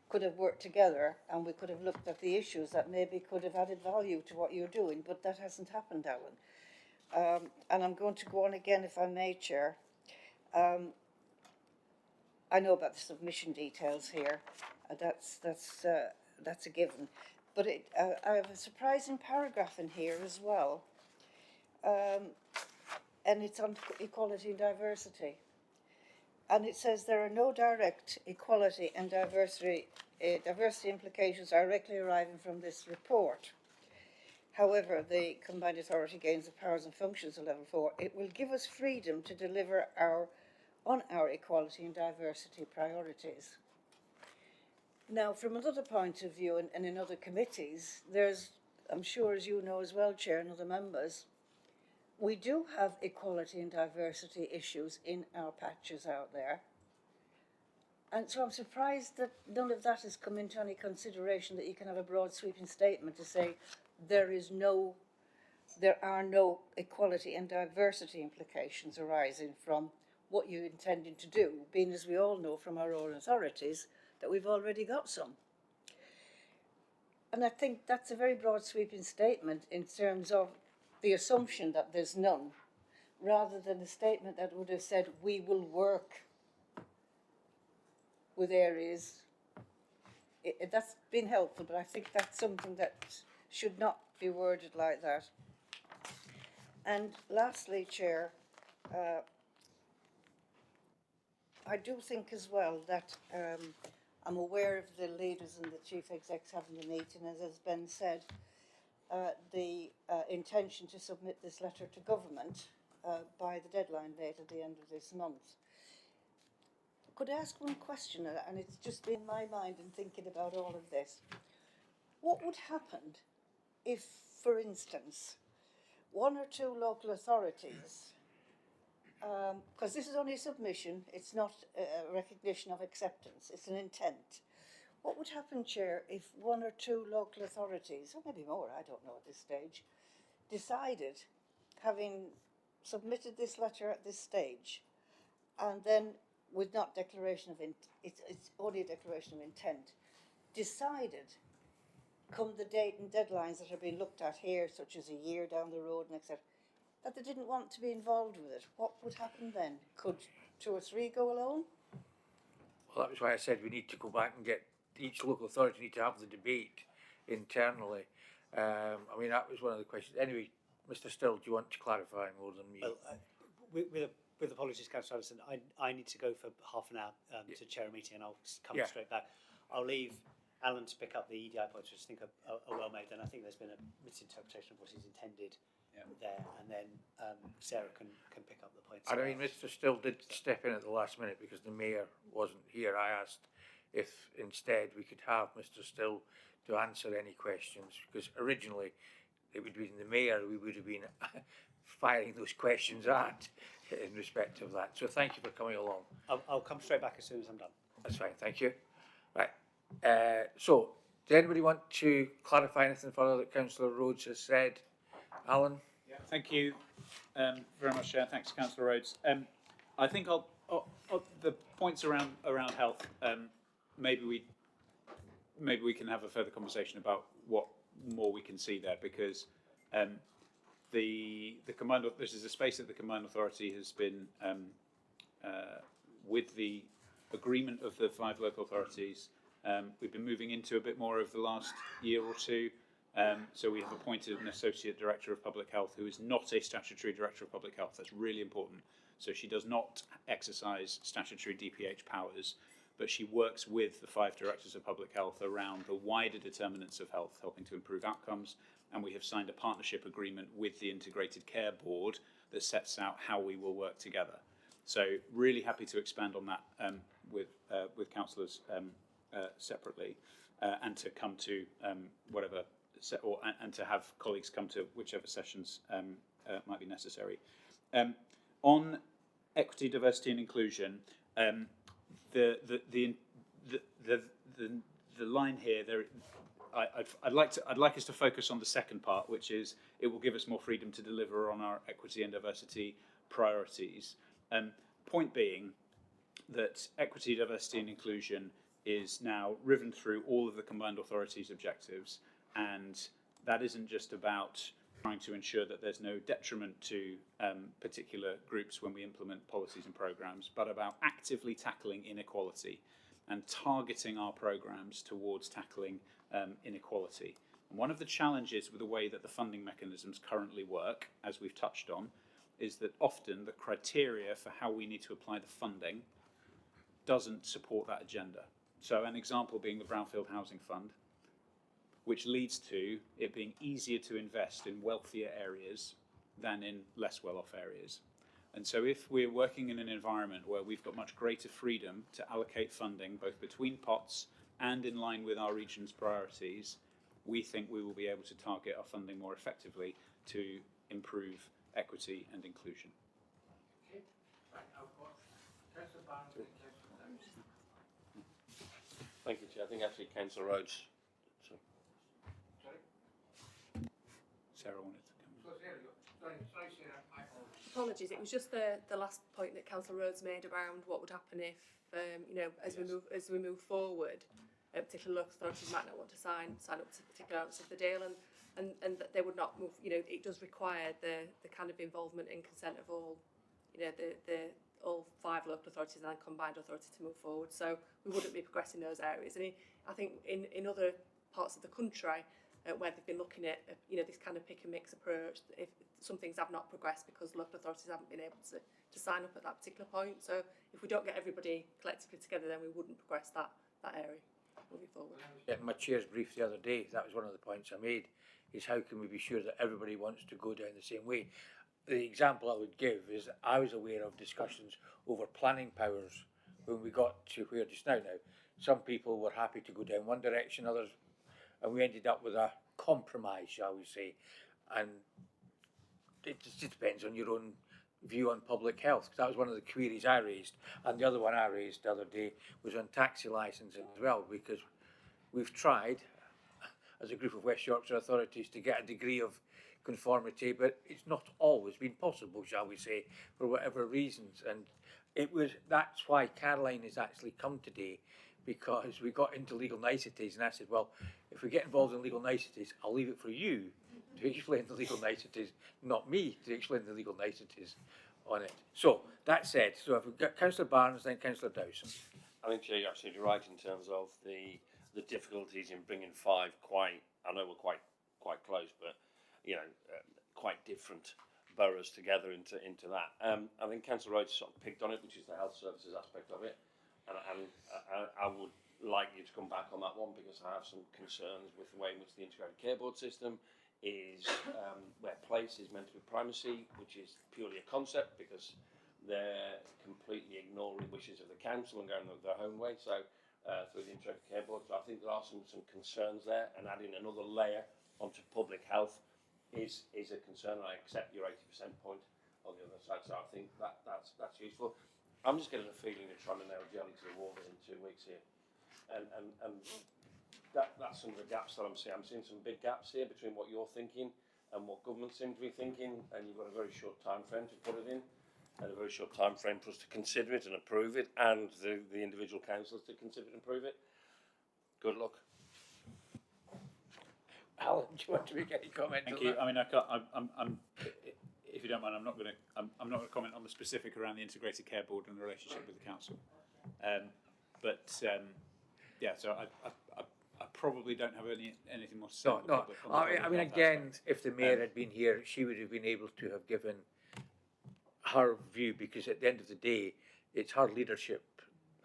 could have worked together, and we could have looked at the issues that maybe could have added value to what you're doing, but that hasn't happened, Alan. And I'm going to go on again, if I may, Chair. I know about the submission details here. That's a given. But I have a surprising paragraph in here as well, and it's on equality and diversity. And it says there are no direct equality and diversity implications directly arising from this report. However, the combined authority gains the powers and functions of level 4. It will give us freedom to deliver on our equality and diversity priorities. Now, from another point of view, and in other committees, there's, I'm sure as you know as well, Chair, and other members, we do have equality and diversity issues in our patches out there. And so I'm surprised that none of that has come into any consideration, that you can have a broad sweeping statement to say there are no equality and diversity implications arising from what you're intending to do, being as we all know from our own authorities that we've already got some. And I think that's a very broad sweeping statement in terms of the assumption that there's none, rather than a statement that would have said we will work with areas. That's been helpful, but I think that's something that should not be worded like that. And lastly, Chair, I do think as well that I'm aware of the leaders and the chief execs having the meeting, as has been said, the intention to submit this letter to government by the deadline date at the end of this month. Could I ask one question, and it's just been my mind in thinking about all of this. What would happen if, for instance, 1 or 2 local authorities, because this is only a submission, it's not a recognition of acceptance, it's an intent. What would happen, Chair, if 1 or 2 local authorities, or maybe more, I don't know at this stage, decided, having submitted this letter at this stage, and then with not declaration of it's only a declaration of intent, decided, come the date and deadlines that are being looked at here, such as a year down the road and etc., that they didn't want to be involved with it, what would happen then? Could 2 or 3 go alone? Well, that was why I said we need to go back and get each local authority need to have the debate internally. I mean, that was one of the questions. Anyway, Mr. Still, do you want to clarify more than me? Well, with apologies, Councillor Anderson, I need to go for half an hour to chair a meeting, and I'll come straight back. I'll leave Alan to pick up the EDI points, which I think are well made, and I think there's been a misinterpretation of what he's intended there, and then Sarah can pick up the points. And I mean, Mr. Still did step in at the last minute because the mayor wasn't here. I asked if instead we could have Mr. Still to answer any questions, because originally it would be the mayor we would have been firing those questions at in respect of that. So thank you for coming along. I'll come straight back as soon as I'm done. That's fine, thank you. Right. So, does anybody want to clarify anything further that Councillor Rhodes has said? Alan? Thank you very much, Chair. Thanks, Councillor Rhodes. I think the points around health. Maybe we can have a further conversation about what more we can see there, because the combined, this is a space that the combined authority has been with the agreement of the 5 local authorities. We've been moving into a bit more over the last year or two. So we have appointed an Associate Director of Public Health who is not a statutory Director of Public Health. That's really important. So she does not exercise statutory DPH powers, but she works with the 5 Directors of Public Health around the wider determinants of health, helping to improve outcomes. And we have signed a partnership agreement with the Integrated Care Board that sets out how we will work together. So really happy to expand on that with councillors separately, and to come to whatever, and to have colleagues come to whichever sessions might be necessary. On equity, diversity, and inclusion, the line here there. I'd like us to focus on the second part, which is it will give us more freedom to deliver on our equity and diversity priorities. Point being that equity, diversity, and inclusion is now riven through all of the combined authorities' objectives, and that isn't just about trying to ensure that there's no detriment to particular groups when we implement policies and programmes, but about actively tackling inequality and targeting our programmes towards tackling inequality. And one of the challenges with the way that the funding mechanisms currently work, as we've touched on, is that often the criteria for how we need to apply the funding doesn't support that agenda. So an example being the Brownfield Housing Fund, which leads to it being easier to invest in wealthier areas than in less well-off areas. And so if we're working in an environment where we've got much greater freedom to allocate funding, both between pots and in line with our region's priorities, we think we will be able to target our funding more effectively to improve equity and inclusion. Okay. Right, I've got Councillor Barnes and Councillor Downs. Thank you, Chair. I think actually Councillor Rhodes. Sorry? Sarah wanted to come. So there you go. Sorry, Sarah. My apologies. Apologies, it was just the last point that Councillor Rhodes made around what would happen if, as we move forward, particular local authorities might not want to sign up to particular elements of the deal, and that they would not move. It does require the kind of involvement and consent of all, all 5 local authorities and then combined authority to move forward. So we wouldn't be progressing those areas. And I think in other parts of the country where they've been looking at this kind of pick and mix approach, if some things have not progressed because local authorities haven't been able to sign up at that particular point. So if we don't get everybody collectively together, then we wouldn't progress that area moving forward. Getting my chair's brief the other day, that was one of the points I made, is how can we be sure that everybody wants to go down the same way. The example I would give is I was aware of discussions over planning powers when we got to where just now. Some people were happy to go down one direction, others, and we ended up with a compromise, shall we say. And it just depends on your own view on public health. That was one of the queries I raised, and the other one I raised the other day was on taxi licensing as well, because we've tried as a group of West Yorkshire authorities to get a degree of conformity, but it's not always been possible, shall we say, for whatever reasons. And that's why Caroline has actually come today, because we got into legal niceties, and I said, well, if we get involved in legal niceties, I'll leave it for you to explain the legal niceties, not me to explain the legal niceties on it. So, that said, so if we've got Councillor Barnes, then Councillor Dowson. I think, Chair, you're absolutely right in terms of the difficulties in bringing 5 I know we're quite close, but quite different boroughs together into that. I think Councillor Rhodes sort of picked on it, which is the health services aspect of it, and I would like you to come back on that one, because I have some concerns with the way in which the integrated care board system is where place is meant to be primacy, which is purely a concept because they're completely ignoring wishes of the council and going their own way. So through the integrated care board, so I think there are some concerns there, and adding another layer onto public health is a concern. I accept your 80% point on the other side, so I think that's useful. I'm just getting a feeling of trying to nail jelly to the wall in 2 weeks here, and that's some of the gaps that I'm seeing. I'm seeing some big gaps here between what you're thinking and what government seem to be thinking, and you've got a very short time frame to put it in, and a very short time frame for us to consider it and approve it, and the individual councillors to consider it and approve it. Good luck. Alan, do you want to make any comment? Thank on you. that? I mean, I can't, I'm, if you don't mind, I'm not going to comment on the specific around the integrated care board and the relationship with the council. Yeah, so I probably don't have anything more to say. No. I mean, again, if the mayor had been here, she would have been able to have given her view, because at the end of the day, it's her leadership,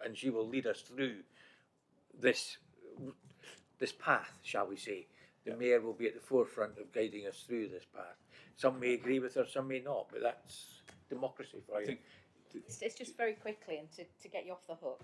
and she will lead us through this path, shall we say. The mayor will be at the forefront of guiding us through this path. Some may agree with her, some may not, but that's democracy for you. It's just very quickly, and to get you off the hook,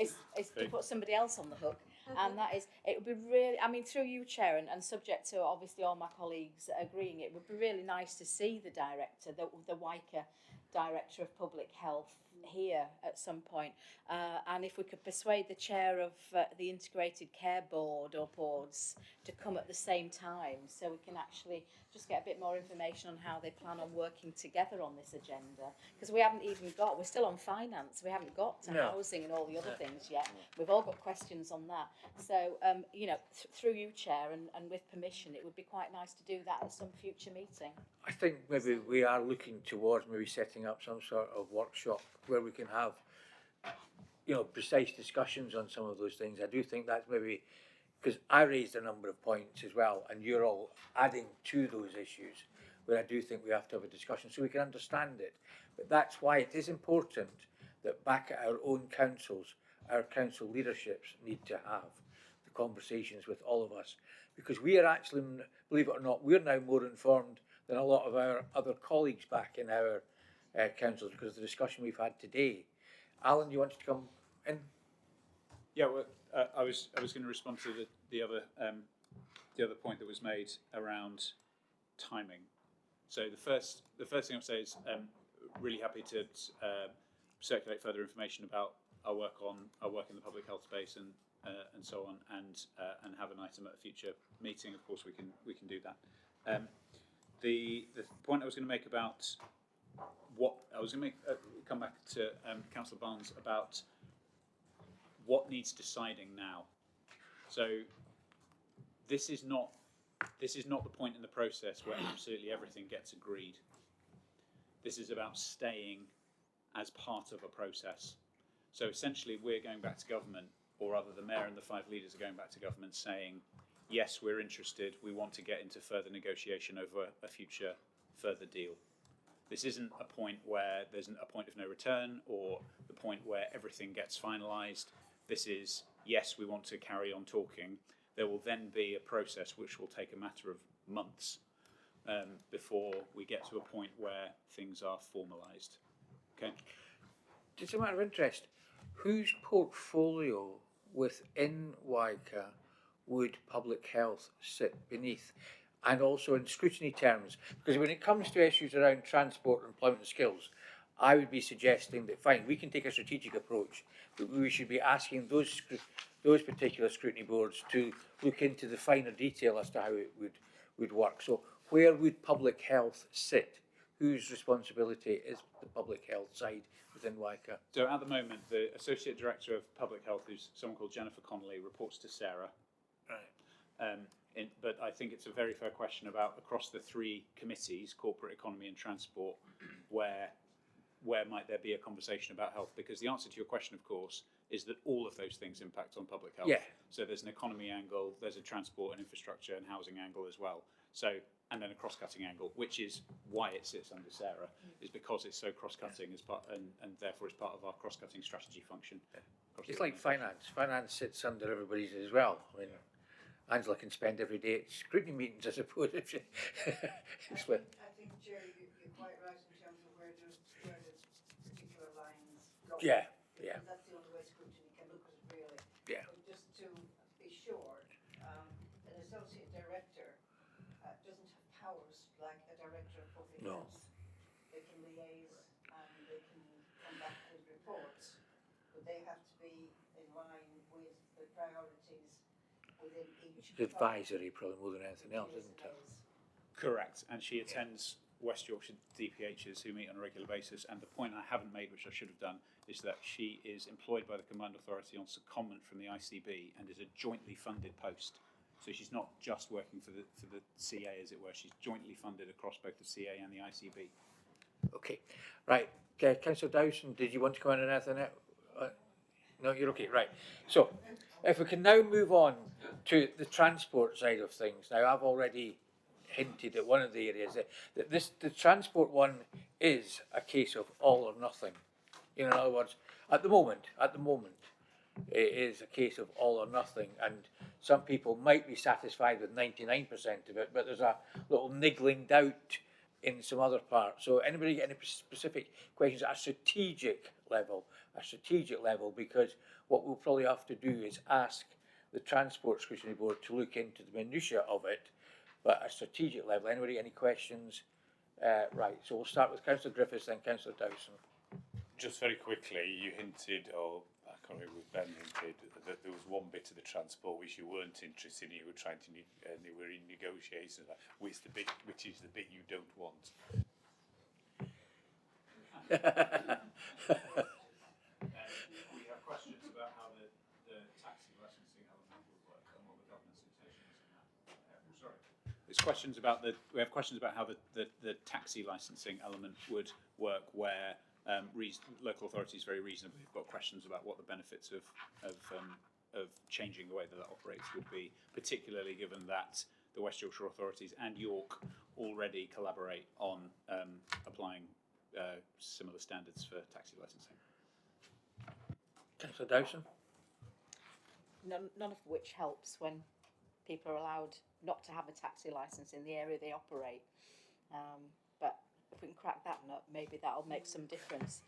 is to put somebody else on the hook, and that is, it would be really, I mean, through you, Chair, and subject to obviously all my colleagues agreeing, it would be really nice to see the director, the WICA Director of Public Health here at some point, and if we could persuade the chair of the Integrated Care Board or boards to come at the same time, so we can actually just get a bit more information on how they plan on working together on this agenda, because we haven't even got, we're still on finance, we haven't got to housing and all the other things yet. We've all got questions on that, so you know, through you, Chair, and with permission, it would be quite nice to do that at some future meeting. I think maybe we are looking towards maybe setting up some sort of workshop where we can have, you know, precise discussions on some of those things. I do think that's maybe, because I raised a number of points as well, and you're all adding to those issues, where I do think we have to have a discussion so we can understand it. But that's why it is important that back at our own councils, our council leaderships need to have the conversations with all of us, because we are actually, believe it or not, we're now more informed than a lot of our other colleagues back in our councils, because of the discussion we've had today. Alan, you wanted to come in? Yeah, well, I was going to respond to the other point that was made around timing. So the first thing I'll say is really happy to circulate further information about our work in the public health space and so on, and have an item at a future meeting. Of course, we can do that. The point I was going to make about what I was going to come back to Councillor Barnes about what needs deciding now. So this is not the point in the process where absolutely everything gets agreed. This is about staying as part of a process. So essentially, we're going back to government, or rather the mayor and the 5 leaders are going back to government saying, yes, we're interested, we want to get into further negotiation over a future further deal. This isn't a point where there's a point of no return, or the point where everything gets finalised. This is, yes, we want to carry on talking. There will then be a process which will take a matter of months before we get to a point where things are formalised. Okay. Just a matter of interest, whose portfolio within WICA would public health sit beneath? And also in scrutiny terms, because when it comes to issues around transport, employment and skills, I would be suggesting that, fine, we can take a strategic approach, but we should be asking those particular scrutiny boards to look into the finer detail as to how it would work. So where would public health sit? Whose responsibility is the public health side within WICA? So at the moment, the Associate Director of Public Health, who's someone called Jennifer Connolly, reports to Sarah. Right. But I think it's a very fair question about across the 3 committees, corporate economy and transport, where might there be a conversation about health? Because the answer to your question, of course, is that all of those things impact on public health. Yeah. So there's an economy angle, there's a transport and infrastructure and housing angle as well. So, and then a cross-cutting angle, which is why it sits under Sarah, is because it's so cross-cutting as part, and therefore it's part of our cross-cutting strategy function. It's like finance. Finance sits under everybody's as well. I mean, Angela can spend every day at scrutiny meetings, I suppose, if she explain. I think, Jerry, you're quite right in terms of where the particular lines go. Yeah, yeah. Because that's the only way scrutiny can look at it, really. Yeah. But just to be sure, an associate director doesn't have powers like a director of public No. health. They can liaise and they can come back with reports, but they have to be in line with the priorities within each. It's advisory, probably more than anything else, isn't it? Correct, and she attends West Yorkshire DPHs who meet on a regular basis, and the point I haven't made, which I should have done, is that she is employed by the Combined Authority on secondment from the ICB and is a jointly funded post. So she's not just working for the CA, as it were, she's jointly funded across both the CA and the ICB. Okay, right. Okay, Councillor Dowson, did you want to come in on anything? No, you're okay, right. So, if we can now move on to the transport side of things. Now, I've already hinted at one of the areas that the transport one is a case of all or nothing. You know, in other words, at the moment, it is a case of all or nothing, and some people might be satisfied with 99% of it, but there's a little niggling doubt in some other parts. So anybody get any specific questions at a strategic level, because what we'll probably have to do is ask the Transport Scrutiny Board to look into the minutiae of it, but at a strategic level, anybody any questions? Right, so we'll start with Councillor Griffiths, then Councillor Dowson. Just very quickly, you hinted, or I can't remember if Ben hinted, that there was one bit of the transport which you weren't interested in. You were trying to, and you were in negotiations. Which is the bit you don't want? We have questions about how the taxi licensing element would work and what the government's intention is in that. We have questions about how the taxi licensing element would work, where local authorities very reasonably have got questions about what the benefits of changing the way that operates would be, particularly given that the West Yorkshire authorities and York already collaborate on applying similar standards for taxi licensing. Councillor Dowson. None of which helps when people are allowed not to have a taxi licence in the area they operate. But if we can crack that nut, maybe that'll make some difference.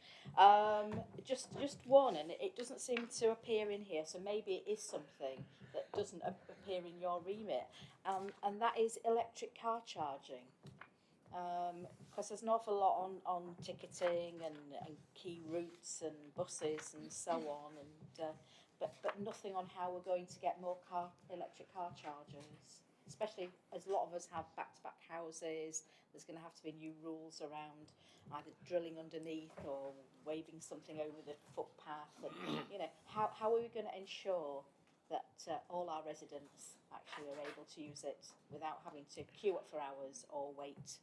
Just warning, it doesn't seem to appear in here, so maybe it is something that doesn't appear in your remit, and that is electric car charging. Because there's an awful lot on ticketing and key routes and buses and so on, and but nothing on how we're going to get more electric car chargers, especially as a lot of us have back-to-back houses. There's going to have to be new rules around either drilling underneath or waving something over the footpath. And, you know, how are we going to ensure that all our residents actually are able to use it without having to queue up for hours or wait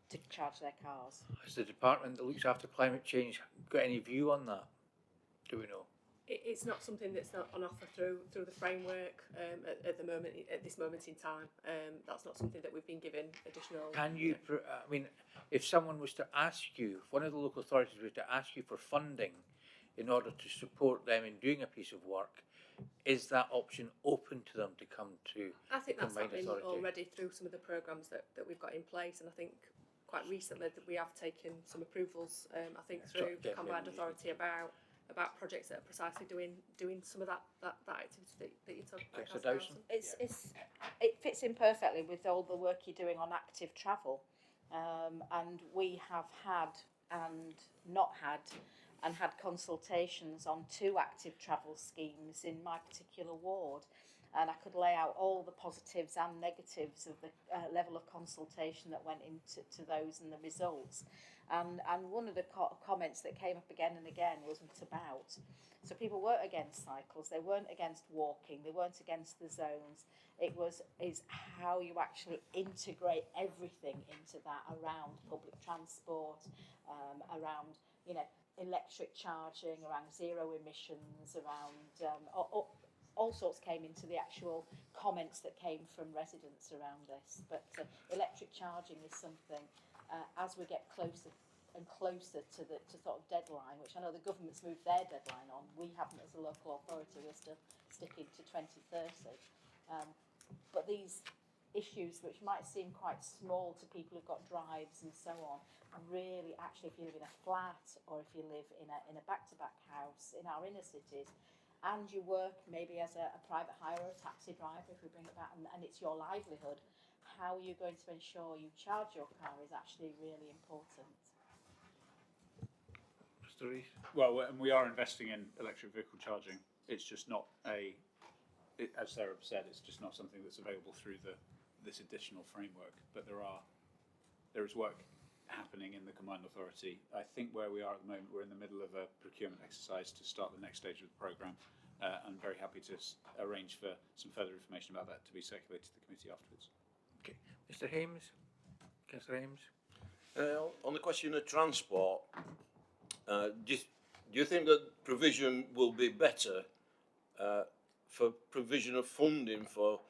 to charge their cars? Has the department that looks after climate change got any view on that? Do we know? It's not something that's not on offer through the framework at the moment, at this moment in time. That's not something that we've been given additional. Can you, I mean, if someone was to ask you, if one of the local authorities was to ask you for funding in order to support them in doing a piece of work, is that option open to them to come to I think that's Combined happening Authority? already through some of the programmes that we've got in place, and I think quite recently that we have taken some approvals, I think through the Combined Authority about projects that are precisely doing some of that activity that you're talking about. So Dowson? It fits in perfectly with all the work you're doing on active travel, and we have had and not had and had consultations on 2 active travel schemes in my particular ward, and I could lay out all the positives and negatives of the level of consultation that went into those and the results. And one of the comments that came up again and again was what about. So people weren't against cycles, they weren't against walking, they weren't against the zones. Is how you actually integrate everything into that around public transport, around, you know, electric charging, around zero emissions, around all sorts came into the actual comments that came from residents around this. But electric charging is something, as we get closer and closer to the sort of deadline, which I know the government's moved their deadline on. We haven't as a local authority, we're still sticking to 2030. But these issues, which might seem quite small to people who've got drives and so on, are really actually, if you live in a flat or if you live in a back-to-back house in our inner cities, and you work maybe as a private hire or a taxi driver, if we bring it back, and it's your livelihood, how are you going to ensure you charge your car is actually really important. Mr. Rees? Well, and we are investing in electric vehicle charging. It's just not as Sarah said, it's just not something that's available through this additional framework. But there is work happening in the combined authority. I think where we are at the moment, we're in the middle of a procurement exercise to start the next stage of the programme. I'm very happy to arrange for some further information about that to be circulated to the committee afterwards. Okay. Mr. Hames? Councillor Hames? On the question of transport, do you think that provision will be better for provision of funding for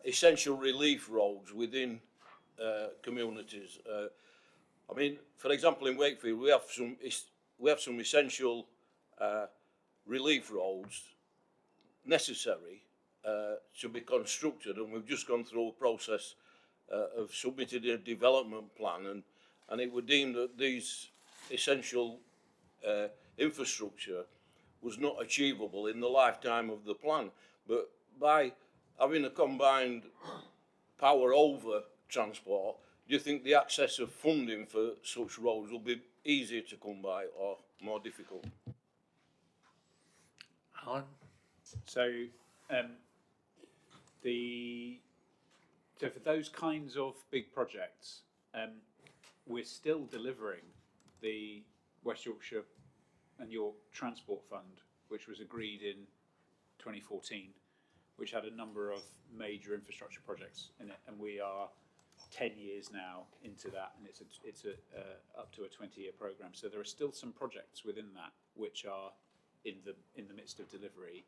essential relief roads within communities? I mean, for example, in Wakefield, we have some essential relief roads necessary to be constructed, and we've just gone through a process of submitting a development plan, and it was deemed that these essential infrastructure was not achievable in the lifetime of the plan. But by having a combined power over transport, do you think the access of funding for such roads will be easier to come by or more difficult? Alan? So, for those kinds of big projects, we're still delivering the West Yorkshire and York Transport Fund, which was agreed in 2014, which had a number of major infrastructure projects in it, and we are 10 years now into that, and it's up to a 20-year programme. So there are still some projects within that which are in the midst of delivery.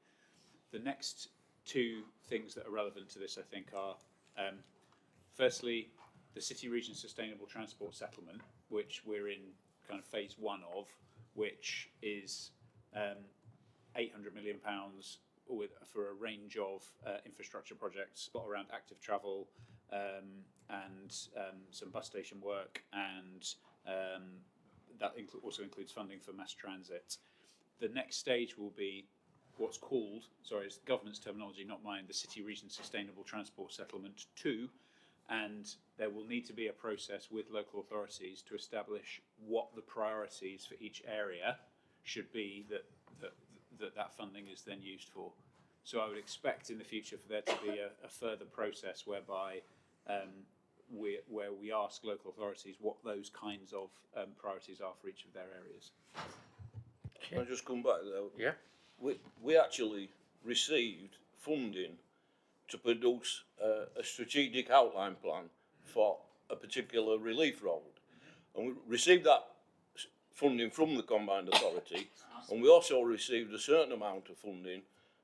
The next two things that are relevant to this, I think, are firstly the City Region Sustainable Transport Settlement, which we're in kind of phase one of, which is £800 million for a range of infrastructure projects around active travel and some bus station work, and that also includes funding for mass transit. The next stage will be what's called, sorry, it's the government's terminology, not mine, the City Region Sustainable Transport Settlement 2, and there will need to be a process with local authorities to establish what the priorities for each area should be that funding is then used for. So I would expect in the future for there to be a further process whereby where we ask local authorities what those kinds of priorities are for each of their areas. Can I just come back there? Yeah. We actually received funding to produce a strategic outline plan for a particular relief road. And we received that funding from the Combined Authority, and we also received a certain amount of funding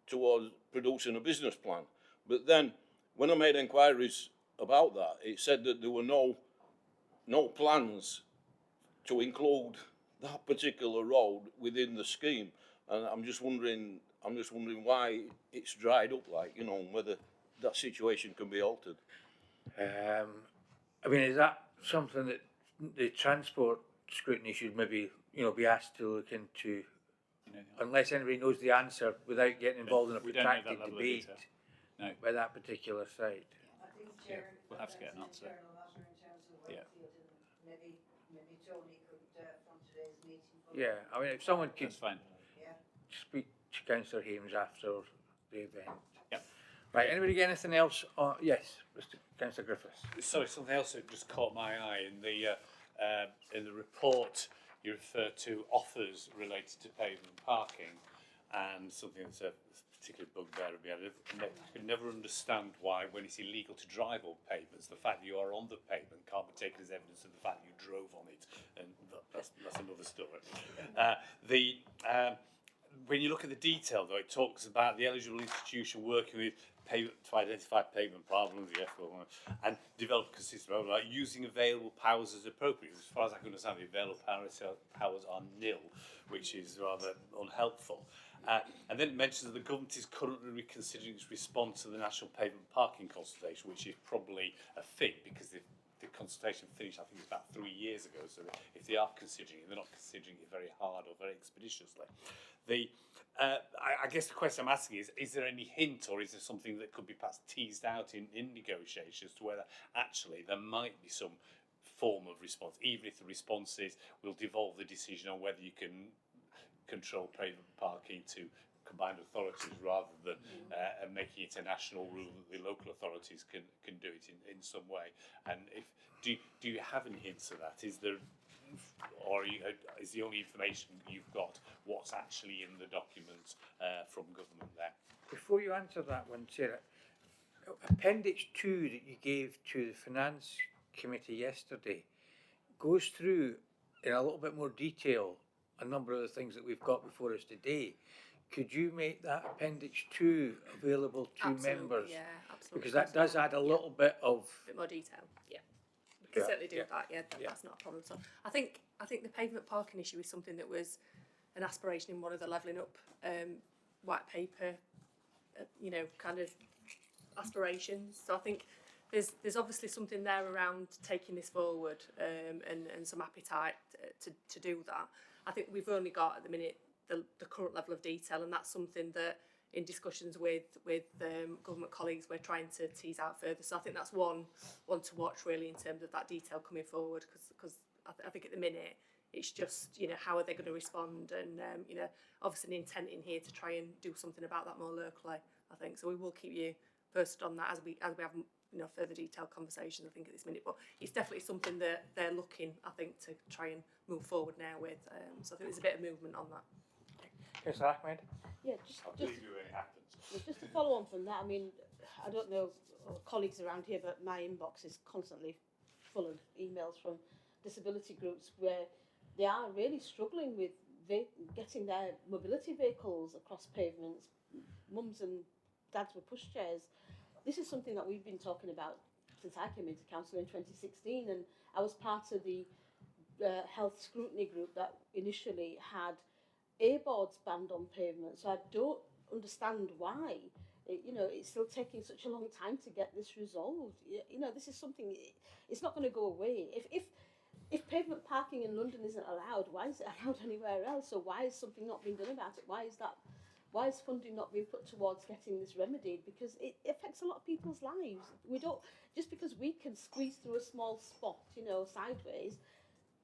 towards producing a business plan. But then, when I made inquiries about that, it said that there were no plans to include that particular road within the scheme, and I'm just wondering why it's dried up, like, you know, and whether that situation can be altered. I mean, is that something that the transport scrutiny should maybe, you know, be asked to look into, unless anybody knows the answer, without getting involved in a protracted debate by that particular site? I think, Chair, we'll have to get an answer. Maybe Tony could from today's meeting. Yeah, I mean, if someone could That's fine. speak to Councillor Hames after the event. Yep. Right, anybody get anything else? Yes, Mr. Councillor Griffiths. Sorry, something else that just caught my eye in the report. You refer to offers related to pavement parking, and something that's a particular bugbear of me. I could never understand why, when it's illegal to drive on pavements, the fact that you are on the pavement can't be taken as evidence of the fact that you drove on it, and that's another story. when you look at the detail, though, it talks about the eligible institution working with payment to identify payment problems, and develop a consistent like using available powers as appropriate. As far as I can understand, the available powers are nil, which is rather unhelpful. And then it mentions that the government is currently reconsidering its response to the National Pavement Parking consultation, which is probably a fit because the consultation finished, I think, it's about 3 years ago. So if they are considering it, they're not considering it very hard or very expeditiously. I guess the question I'm asking is there any hint, or is there something that could be perhaps teased out in negotiations to whether actually there might be some form of response, even if the response is we'll devolve the decision on whether you can control pavement parking to combined authorities rather than making it a national rule that the local authorities can do it in some way. And do you have any hints of that? Is there, or is the only information you've got what's actually in the document from government there? Before you answer that one, Sarah, Appendix 2 that you gave to the Finance Committee yesterday goes through in a little bit more detail a number of the things that we've got before us today. Could you make that Appendix 2 available to Absolutely, members? yeah, absolutely. Because that does add a little bit of... A bit more detail, yeah. We can certainly do that, yeah. That's not a problem. So I think the pavement parking issue is something that was an aspiration in one of the levelling up white paper, kind of aspirations. So I think there's obviously something there around taking this forward and some appetite to do that. I think we've only got at the minute the current level of detail, and that's something that in discussions with government colleagues we're trying to tease out further. So I think that's one to watch really in terms of that detail coming forward, because I think at the minute it's just how are they going to respond, and obviously an intent in here to try and do something about that more locally, I think. So we will keep you posted on that as we have further detailed conversations, I think, at this minute. But it's definitely something that they're looking, I think, to try and move forward now with. So I think there's a bit of movement on that. Yes, Ahmed? Yeah, just to follow on from that, I mean, I don't know colleagues around here, but my inbox is constantly full of emails from disability groups where they are really struggling with getting their mobility vehicles across pavements. Mums and dads with pushchairs. This is something that we've been talking about since I came into council in 2016, and I was part of the health scrutiny group that initially had A-boards banned on pavement. So I don't understand why it's still taking such a long time to get this resolved. This is something, it's not going to go away. If pavement parking in London isn't allowed, why is it allowed anywhere else? So why is something not being done about it? Why is funding not being put towards getting this remedied? Because it affects a lot of people's lives. We don't, just because we can squeeze through a small spot, sideways,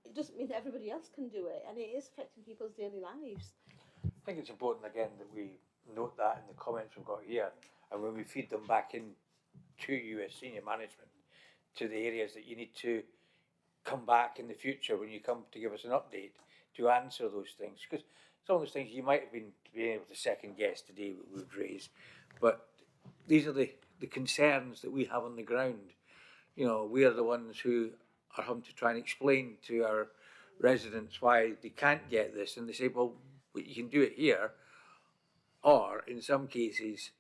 it doesn't mean that everybody else can do it, and it is affecting people's daily lives. I think it's important again that we note that in the comments we've got here, and when we feed them back in to you as senior management, to the areas that you need to come back in the future when you come to give us an update to answer those things. Because some of those things you might have been able to second guess today we would raise, but these are the concerns that we have on the ground. We are the ones who are having to try and explain to our residents why they can't get this, and they say, well, you can do it here, or in some cases,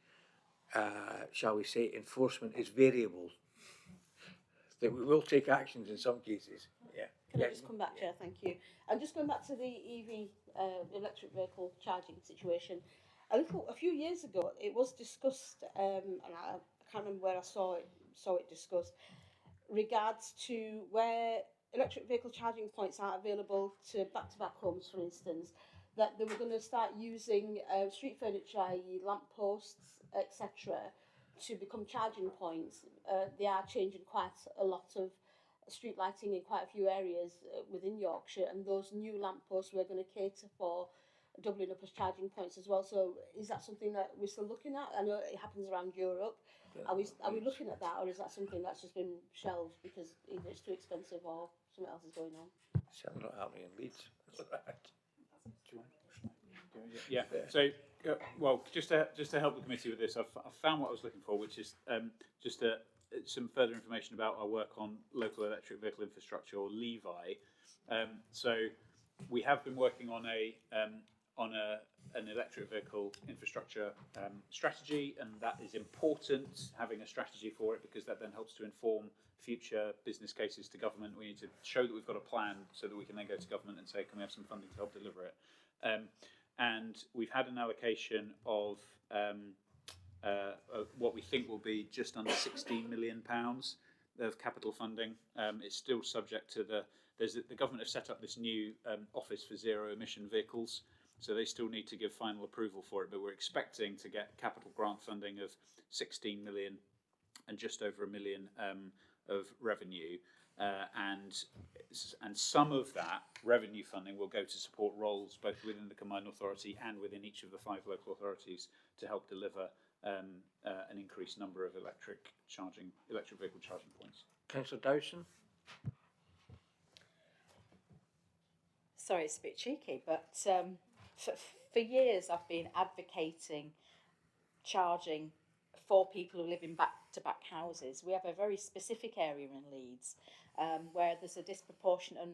shall we say, enforcement is variable. That we will take actions in some cases. Yeah. Can I just come back, Chair? Thank you. And just going back to the EV, electric vehicle charging situation, a few years ago, it was discussed, and I can't remember where I saw it discussed, regards to where electric vehicle charging points aren't available to back-to-back homes, for instance, that they were going to start using street furniture, i.e. lamp posts, etc., to become charging points. They are changing quite a lot of street lighting in quite a few areas within Yorkshire, and those new lamp posts we're going to cater for doubling up as charging points as well. So is that something that we're still looking at? I know it happens around Europe. Are we looking at that, or is that something that's just been shelved because either it's too expensive or something else is going on? Certainly not happening in Leeds. Yeah. So, well, just to help the committee with this, I've found what I was looking for, which is just some further information about our work on local electric vehicle infrastructure, or LEVI. So, we have been working on on an electric vehicle infrastructure strategy, and that is important, having a strategy for it, because that then helps to inform future business cases to government. We need to show that we've got a plan so that we can then go to government and say, can we have some funding to help deliver it? And we've had an allocation of what we think will be just under £16 million of capital funding. It's still subject to the government have set up this new office for zero emission vehicles, so they still need to give final approval for it, but we're expecting to get capital grant funding of 16 million and just over £1 million of revenue, and some of that revenue funding will go to support roles both within the combined authority and within each of the 5 local authorities to help deliver an increased number of electric vehicle charging points. Councillor Dowson? Sorry, it's a bit cheeky, but for years I've been advocating charging for people who live in back-to-back houses. We have a very specific area in Leeds where there's a disproportionate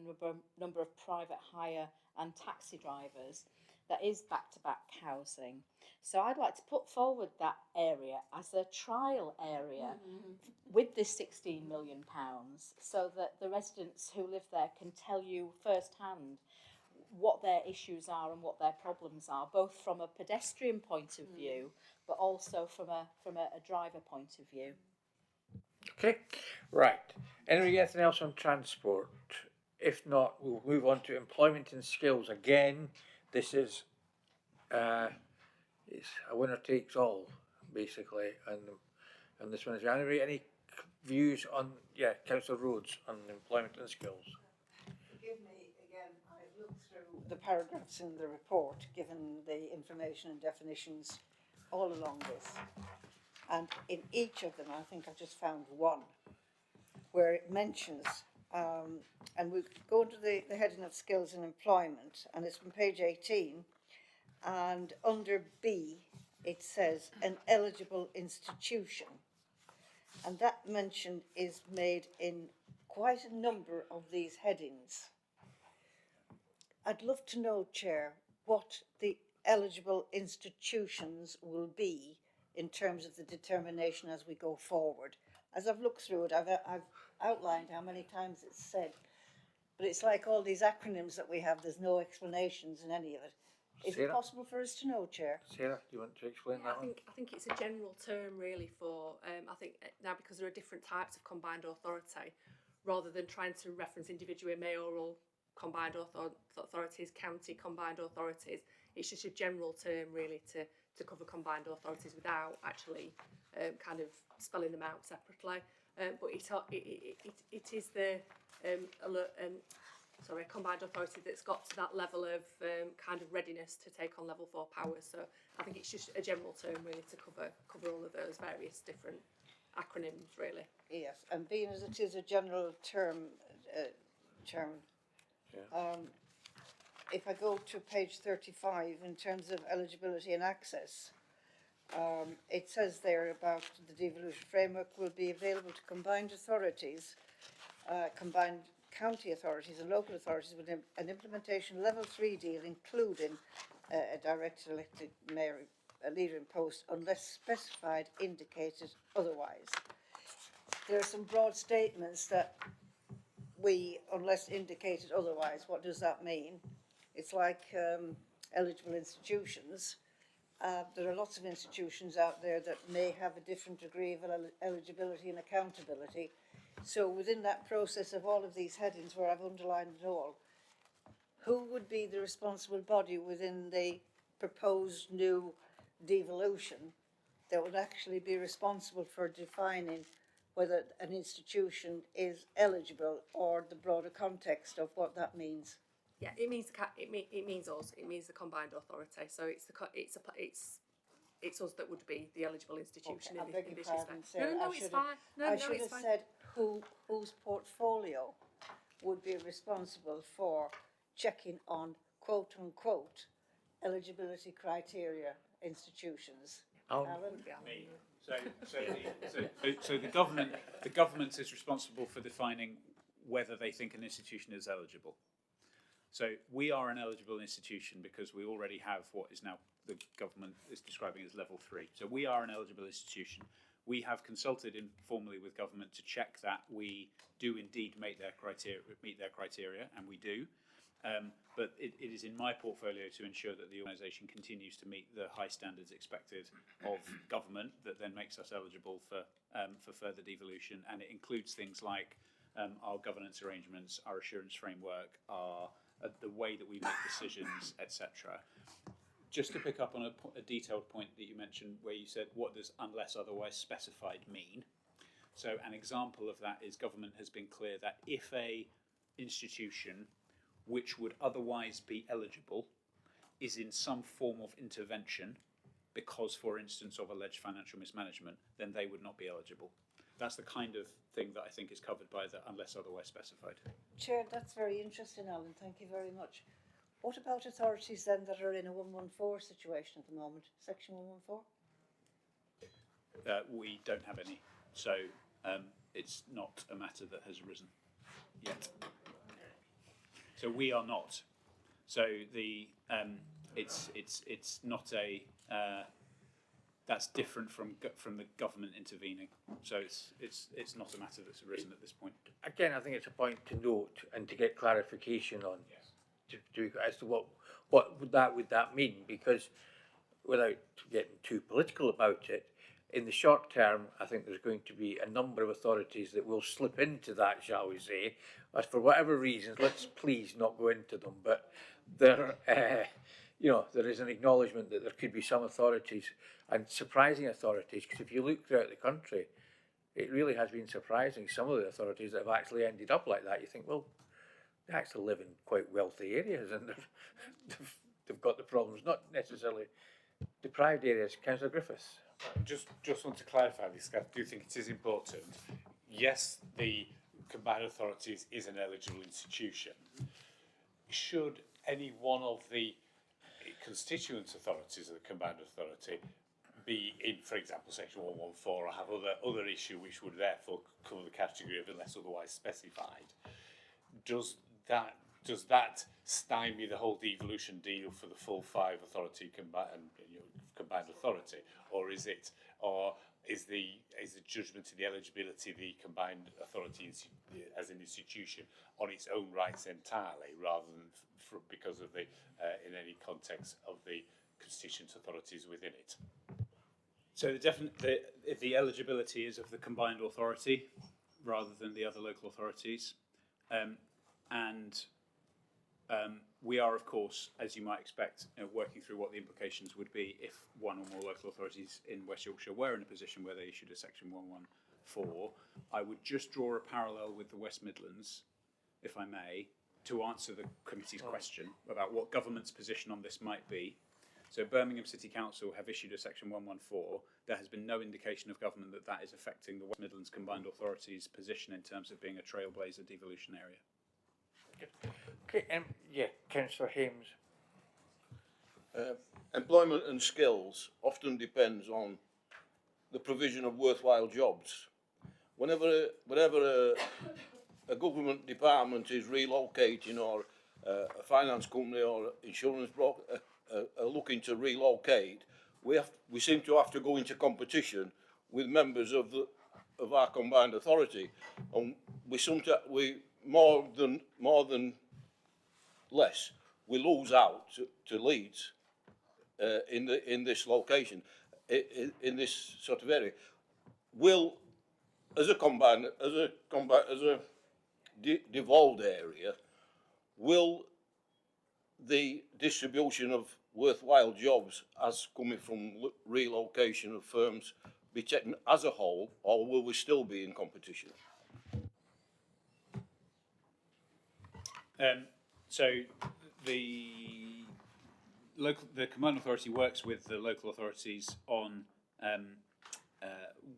number of private hire and taxi drivers that is back-to-back housing. So I'd like to put forward that area as a trial area with this £16 million, so that the residents who live there can tell you firsthand what their issues are and what their problems are, both from a pedestrian point of view, but also from a driver point of view. Okay, right. Anything else on transport? If not, we'll move on to employment and skills. Again, this is it's a winner takes all, basically, and this one is any views on Councillor Rhodes on employment and skills? Forgive me again, I've looked through the paragraphs in the report, given the information and definitions all along this, and in each of them I think I've just found one where it mentions and we go to the heading of skills and employment, and it's from page 18, and under B it says an eligible institution, and that mention is made in quite a number of these headings. I'd love to know, Chair, what the eligible institutions will be in terms of the determination as we go forward. As I've looked through it, I've outlined how many times it's said, but it's like all these acronyms that we have, there's no explanations in any of it. Is it possible for us to know, Chair? Sarah, do you want to explain that one? I think it's a general term really for, I think now because there are different types of combined authority, rather than trying to reference individual mayoral combined authorities, county combined authorities, it's just a general term really to cover combined authorities without actually kind of spelling them out separately. But it is the combined authority that's got to that level of kind of readiness to take on level 4 powers. So I think it's just a general term really to cover all of those various different acronyms really. Yes, and being as it is a general term, if I go to page 35 in terms of eligibility and access, it says there about the devolution framework will be available to combined authorities, combined county authorities and local authorities with an implementation level 3 deal, including a direct elected mayor, a leader in post, unless specified, indicated otherwise. There are some broad statements that unless indicated otherwise, what does that mean? It's like eligible institutions. There are lots of institutions out there that may have a different degree of eligibility and accountability. So within that process of all of these headings where I've underlined it all, who would be the responsible body within the proposed new devolution that would actually be responsible for defining whether an institution is eligible, or the broader context of what that means? Yeah, it means us. It means the combined authority. So it's us that would be the eligible institution in this respect. No, it's fine. I should have said whose portfolio would be responsible for checking on quote unquote eligibility criteria institutions. Alan? Me. So the government is responsible for defining whether they think an institution is eligible. So we are an eligible institution because we already have what is now the government is describing as level 3. So we are an eligible institution. We have consulted informally with government to check that we do indeed meet their criteria, and we do. But it is in my portfolio to ensure that the organisation continues to meet the high standards expected of government that then makes us eligible for further devolution, and it includes things like our governance arrangements, our assurance framework, the way that we make decisions, etc. Just to pick up on a detailed point that you mentioned where you said, what does unless otherwise specified mean? So an example of that is government has been clear that if a institution which would otherwise be eligible is in some form of intervention because, for instance, of alleged financial mismanagement, then they would not be eligible. That's the kind of thing that I think is covered by the unless otherwise specified. Chair, that's very interesting, Alan. Thank you very much. What about authorities then that are in a 114 situation at the moment, section 114? We don't have any, so it's not a matter that has arisen yet. So we are not. So the it's not a that's different from the government intervening. So it's not a matter that's arisen at this point. Again, I think it's a point to note and to get clarification on. Yes. As to what would that mean, because without getting too political about it, in the short term, I think there's going to be a number of authorities that will slip into that, shall we say, as for whatever reasons. Let's please not go into them, but there, there is an acknowledgement that there could be some authorities, and surprising authorities, because if you look throughout the country, it really has been surprising, some of the authorities that have actually ended up like that. You think, well, they actually live in quite wealthy areas, and they've got the problems, not necessarily deprived areas. Councillor Griffiths. Just want to clarify this, I do think it is important. Yes, the combined authorities is an eligible institution. Should any one of the constituent authorities of the combined authority be in, for example, section 114, or have other issue which would therefore cover the category of unless otherwise specified, does that stymie the whole devolution deal for the full 5 authority combined authority, or is the judgment of the eligibility the combined authority as an institution on its own rights entirely, rather than because of the in any context of the constituent authorities within it? So the eligibility is of the combined authority rather than the other local authorities. We are, of course, as you might expect, working through what the implications would be if one or more local authorities in West Yorkshire were in a position where they issued a section 114. I would just draw a parallel with the West Midlands, if I may, to answer the committee's question about what government's position on this might be. So Birmingham City Council have issued a section 114. There has been no indication of government that is affecting the West Midlands Combined Authority's position in terms of being a trailblazer devolution area. Okay, Councillor Hames. Employment and skills often depends on the provision of worthwhile jobs. Whenever a government department is relocating, or a finance company or insurance broker are looking to relocate, we seem to have to go into competition with members of our combined authority, and we more than less we lose out to Leeds in this location, in this sort of area. Will, as a devolved area, will the distribution of worthwhile jobs as coming from relocation of firms be taken as a whole, or will we still be in competition? So the combined authority works with the local authorities on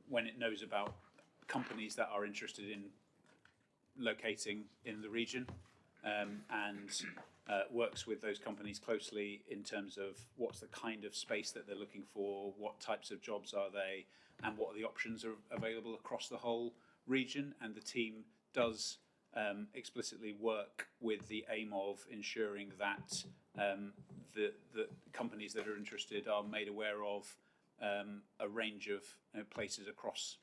when it knows about companies that are interested in locating in the region, and works with those companies closely in terms of what's the kind of space that they're looking for, what types of jobs are they, and what are the options are available across the whole region. And the team does explicitly work with the aim of ensuring that the companies that are interested are made aware of a range of places across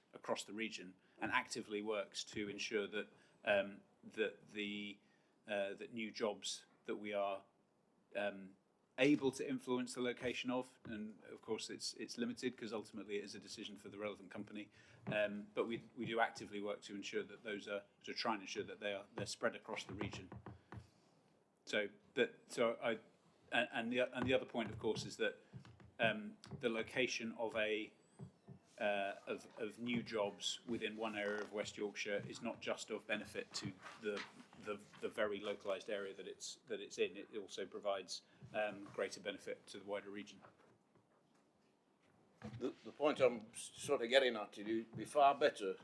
the region, and actively works to ensure that that new jobs that we are able to influence the location of, and of course it's limited because ultimately it is a decision for the relevant company, but we do actively work to ensure that those are, to try and ensure that they're spread across the region. So the other point, of course, is that the location of of new jobs within one area of West Yorkshire is not just of benefit to the very localised area that it's in. It also provides greater benefit to the wider region. The point I'm sort of getting at is it'd be far better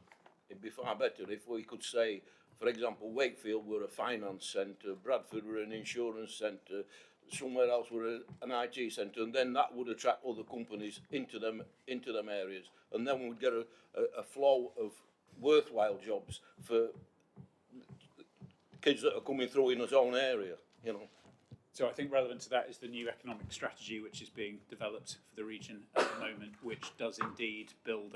if we could say, for example, Wakefield were a finance centre, Bradford were an insurance centre, somewhere else were an IT centre, and then that would attract other companies into them areas, and then we'd get a flow of worthwhile jobs for kids that are coming through in his own area, you know. So I think relevant to that is the new economic strategy which is being developed for the region at the moment, which does indeed build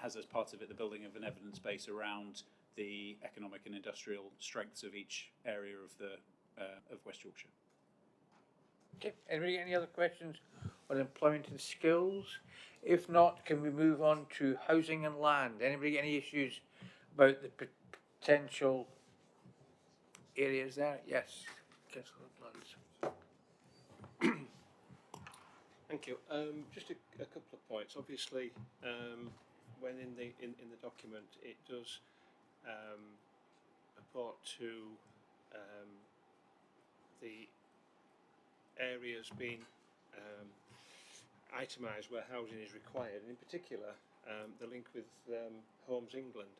has as part of it the building of an evidence base around the economic and industrial strengths of each area of West Yorkshire. Okay, anybody any other questions on employment and skills? If not, can we move on to housing and land? Anybody any issues about the potential areas there? Yes, Councillor Blunt. Thank you. Just a couple of points. Obviously, when in the document, it does report to the areas being itemised where housing is required, and in particular the link with Homes England.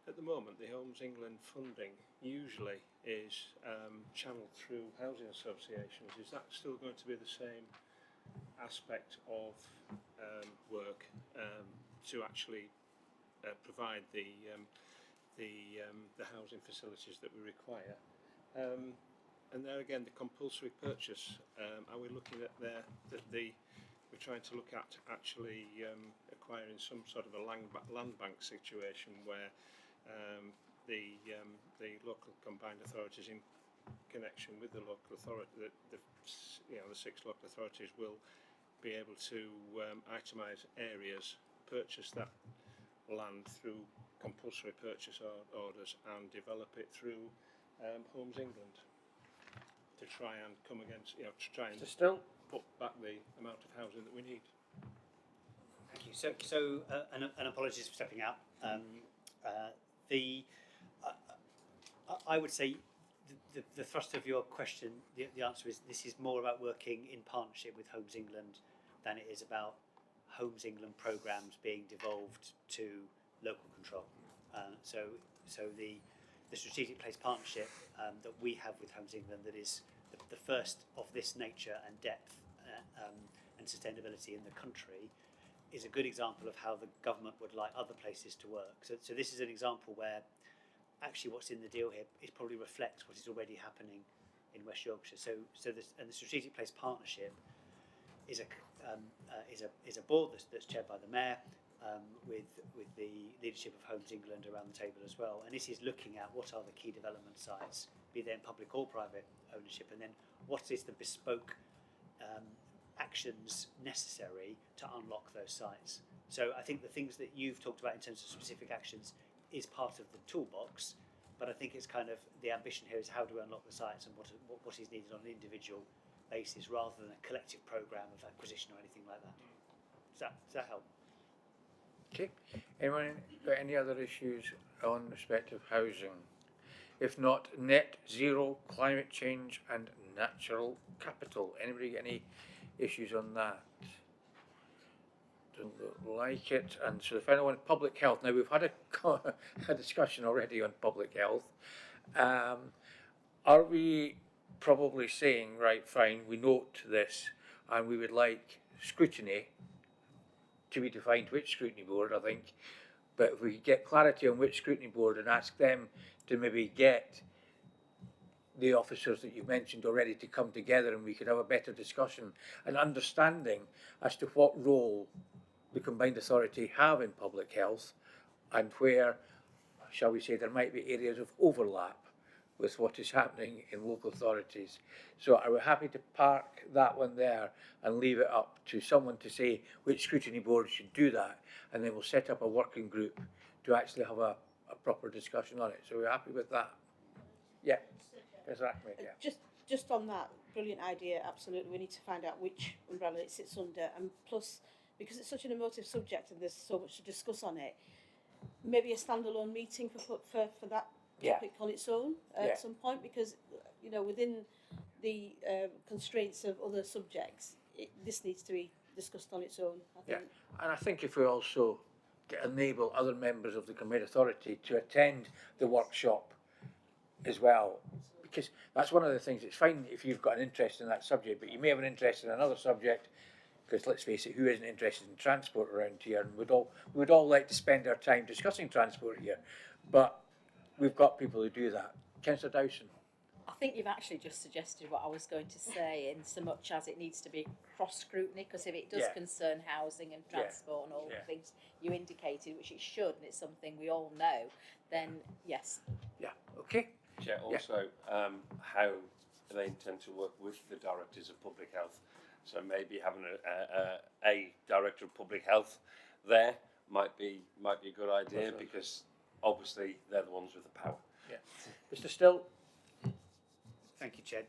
At the moment, the Homes England funding usually is channeled through housing associations. Is that still going to be the same aspect of work to actually provide the housing facilities that we require? And there again, the compulsory purchase. Are we looking at there that we're trying to look at actually acquiring some sort of a land bank situation where the local combined authorities, in connection with the local authority, the 6 local authorities will be able to itemise areas, purchase that land through compulsory purchase orders, and develop it through Homes England to try and come against, to try and put back the amount of housing that we need. Thank you. And apologies for stepping out. I would say the thrust of your question, the answer is this is more about working in partnership with Homes England than it is about Homes England programmes being devolved to local control. So the strategic place partnership that we have with Homes England, that is the first of this nature and depth and sustainability in the country, is a good example of how the government would like other places to work. So this is an example where actually what's in the deal here is probably reflects what is already happening in West Yorkshire. So the strategic place partnership is a board that's chaired by the mayor, with the leadership of Homes England around the table as well. And this is looking at what are the key development sites, be they in public or private ownership, and then what is the bespoke actions necessary to unlock those sites. So I think the things that you've talked about in terms of specific actions is part of the toolbox, but I think it's kind of the ambition here is how do we unlock the sites and what is needed on an individual basis rather than a collective programme of acquisition or anything like that. Does that help? Okay. Anyone got any other issues on respect of housing? If not, net zero, climate change and natural capital. Anybody got any issues on that? Don't look like it. And so the final one, public health. Now we've had a discussion already on public health. Are we probably saying, right, fine, we note this and we would like scrutiny to be defined, which scrutiny board, I think, but if we get clarity on which scrutiny board and ask them to maybe get the officers that you've mentioned already to come together and we could have a better discussion and understanding as to what role the combined authority have in public health and where, shall we say, there might be areas of overlap with what is happening in local authorities. So are we happy to park that one there and leave it up to someone to say which scrutiny board should do that, and then we'll set up a working group to actually have a proper discussion on it. So we're happy with that? Yeah. Yes, yeah. Just on that, brilliant idea, absolutely. We need to find out which umbrella it sits under, and plus, because it's such an emotive subject and there's so much to discuss on it, maybe a standalone meeting for that topic on its own at some point, because you know, within the constraints of other subjects, this needs to be discussed on its own, I think. And I think if we also enable other members of the combined authority to attend the workshop as well, because that's one of the things. It's fine if you've got an interest in that subject, but you may have an interest in another subject, because let's face it, who isn't interested in transport around here? And we would all like to spend our time discussing transport here, but we've got people who do that. Councillor Dowson. I think you've actually just suggested what I was going to say, in so much as it needs to be cross scrutiny, because if it does concern housing and transport and all the things you indicated, which it should, and it's something we all know, then yes. Yeah, okay. Yeah, also how they intend to work with the directors of public health. So maybe having a director of public health there might be a good idea, because obviously they're the ones with the power. Yeah. Mr. Still. Thank you, Ched.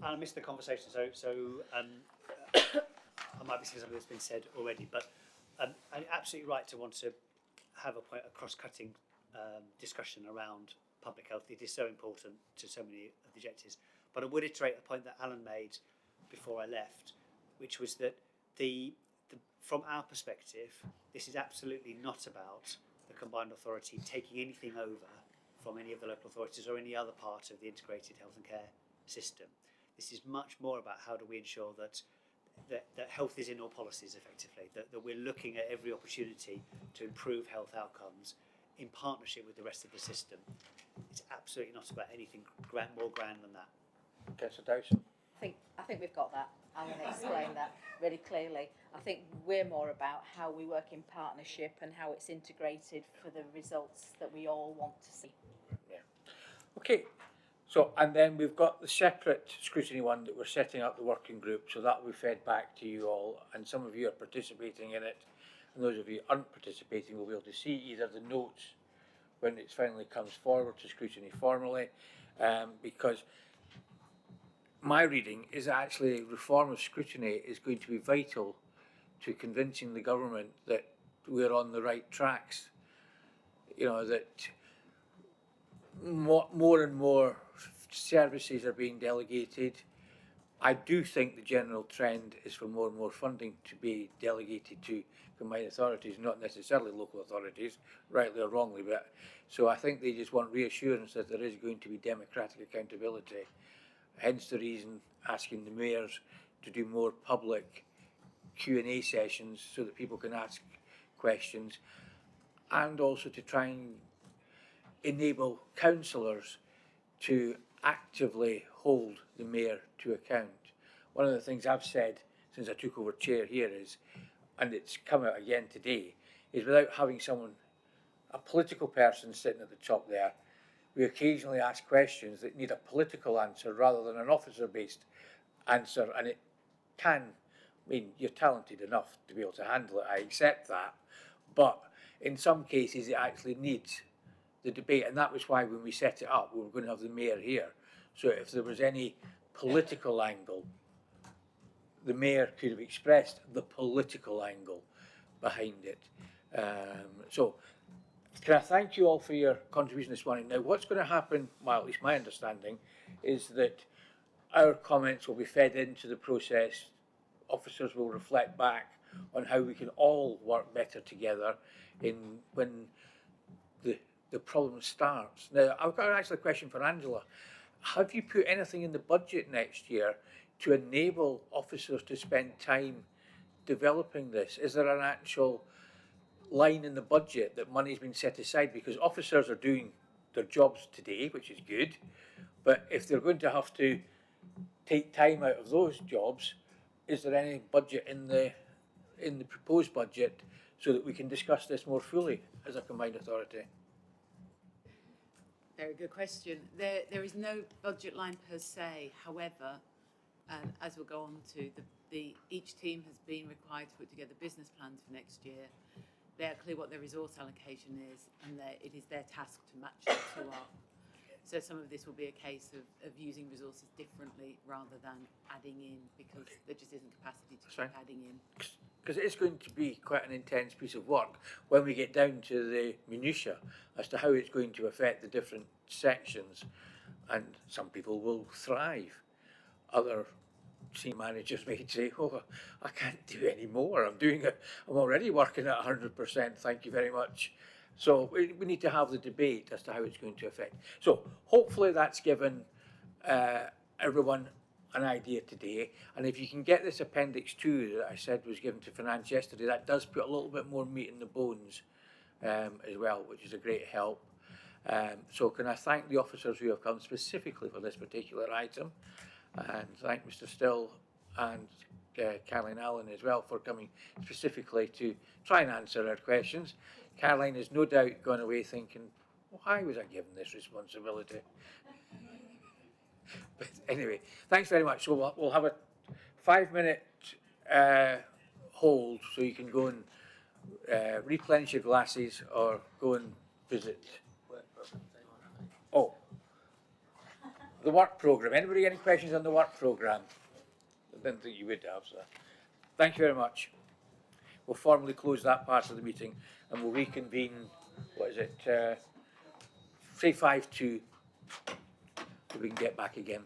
I missed the conversation, so I might be saying something that's been said already, but I'm absolutely right to want to have a cross-cutting discussion around public health. It is so important to so many of the objectives. But I would iterate a point that Alan made before I left, which was that from our perspective, this is absolutely not about the combined authority taking anything over from any of the local authorities or any other part of the integrated health and care system. This is much more about how do we ensure that health is in all policies effectively, that we're looking at every opportunity to improve health outcomes in partnership with the rest of the system. It's absolutely not about anything more grand than that. Councillor Dowson. I think we've got that. I'm going to explain that really clearly. I think we're more about how we work in partnership and how it's integrated for the results that we all want to see. Yeah. Okay. So, and then we've got the separate scrutiny one that we're setting up the working group, so that will be fed back to you all, and some of you are participating in it, and those of you who aren't participating will be able to see either the notes when it finally comes forward to scrutiny formally, because my reading is actually reform of scrutiny is going to be vital to convincing the government that we're on the right tracks. You know, that more and more services are being delegated. I do think the general trend is for more and more funding to be delegated to combined authorities, not necessarily local authorities, rightly or wrongly. But so I think they just want reassurance that there is going to be democratic accountability. Hence the reason asking the mayors to do more public Q&A sessions so that people can ask questions, and also to try and enable councillors to actively hold the mayor to account. One of the things I've said since I took over chair here is, and it's come out again today, is without having someone, a political person sitting at the top there, we occasionally ask questions that need a political answer rather than an officer-based answer, and it can, I mean, you're talented enough to be able to handle it, I accept that, but in some cases it actually needs the debate, and that was why when we set it up we were going to have the mayor here, so if there was any political angle, the mayor could have expressed the political angle behind it. So can I thank you all for your contribution this morning. Now what's going to happen, well at least my understanding, is that our comments will be fed into the process. Officers will reflect back on how we can all work better together when the problem starts. Now I've got actually a question for Angela. Have you put anything in the budget next year to enable officers to spend time developing this? Is there an actual line in the budget that money's been set aside, because officers are doing their jobs today, which is good, but if they're going to have to take time out of those jobs, is there any budget in the proposed budget so that we can discuss this more fully as a combined authority? Very good question. There is no budget line per se. However, as we'll go on to, each team has been required to put together business plans for next year. They are clear what their resource allocation is, and it is their task to match the two up. So some of this will be a case of using resources differently rather than adding in, because there just isn't capacity to keep adding in. Because it's going to be quite an intense piece of work when we get down to the minutiae as to how it's going to affect the different sections. And some people will thrive. Other senior managers may say, oh, I can't do any more. I'm already working at 100%, thank you very much. So we need to have the debate as to how it's going to affect. So hopefully that's given everyone an idea today. And if you can get this Appendix 2 that I said was given to Finance yesterday, that does put a little bit more meat in the bones as well, which is a great help. So can I thank the officers who have come specifically for this particular item, and thank Mr Still and Caroline Allen as well for coming specifically to try and answer our questions. Caroline has no doubt gone away thinking, why was I given this responsibility? But anyway, thanks very much. So we'll have a 5-minute hold so you can go and replenish your glasses or go and visit. Oh, the work programme. Anybody got any questions on the work programme? I didn't think you would have, so. Thank you very much. We'll formally close that part of the meeting and we'll reconvene, what is it, say 5-2, so we can get back again.